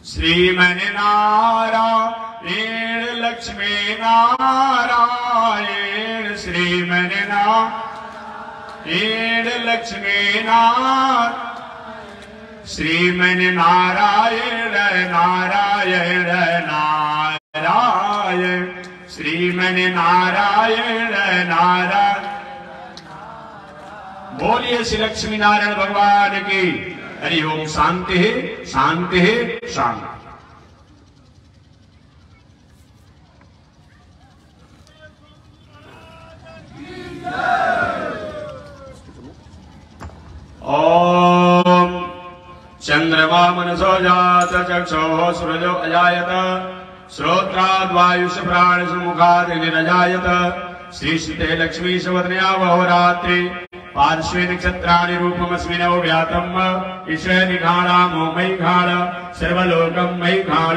श्रीमन नारायण लक्ष्मी नारायण, श्रीमन नारायण लक्ष्मी नारायण, श्रीमन नारायण नारायण नारायण, श्रीमन नारायण नारायण। बोलिए श्री लक्ष्मी नारायण भगवान की हरि ओम। शांति है, शांति है, शांति। ओम चंद्रमा मनसो जात चक्षो सूरजो अजायत, श्रोत्राद्वायुष प्राण मुखाद निरजायत, श्रीश्रुते लक्ष्मी सवदनया वहोरात्रि, पार्श्वे नक्षत्राणि रूपमस्मिनो व्यातम्, ईश्वर निघाणामो मयि घाण, सर्वलोकं मयि घाण,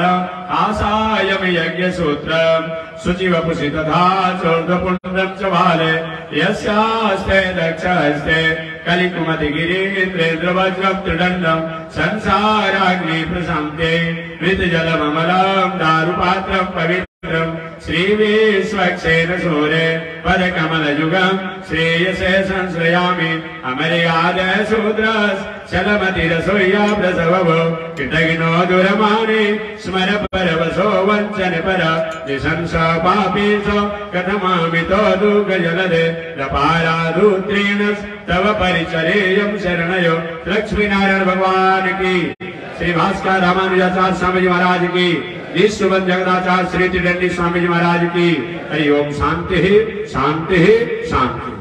आसायम यज्ञ सूत्रम्, शुचिवपुषि तथा चोर्ध्वपुण्ड्रम् च भाले, यस्यास्ते दक्षहस्ते कलिकुमति गिरीन्द्रेन्द्रवज्रम् त्रिदण्डम्, संसाराग्नि प्रशान्ते मृतजलममलम् दारुपात्रम् पवित्रम्, श्रीविश्वक्सेन सूरे पदकमलयुगम्, श्रेयसे संश्रयामि अमर्यादः शूद्रस् चलमतिरसोय्या प्रसवभो, कृतघ्नो दुरमाने स्मर परवशो वञ्चन पर, निशंस पापीशो कथमामितो दुःखजलधे, रपाराधूत्रेण तव परिचरेयं शरणयो। लक्ष्मी नारायण भगवान की, श्री भास्कर रामानुजाचार्य स्वामी जी महाराज की, विश्ववंद जगदाचार्य श्री त्रिदंडी स्वामी जी महाराज की। हरि ओम। शांति, शांति, शांति।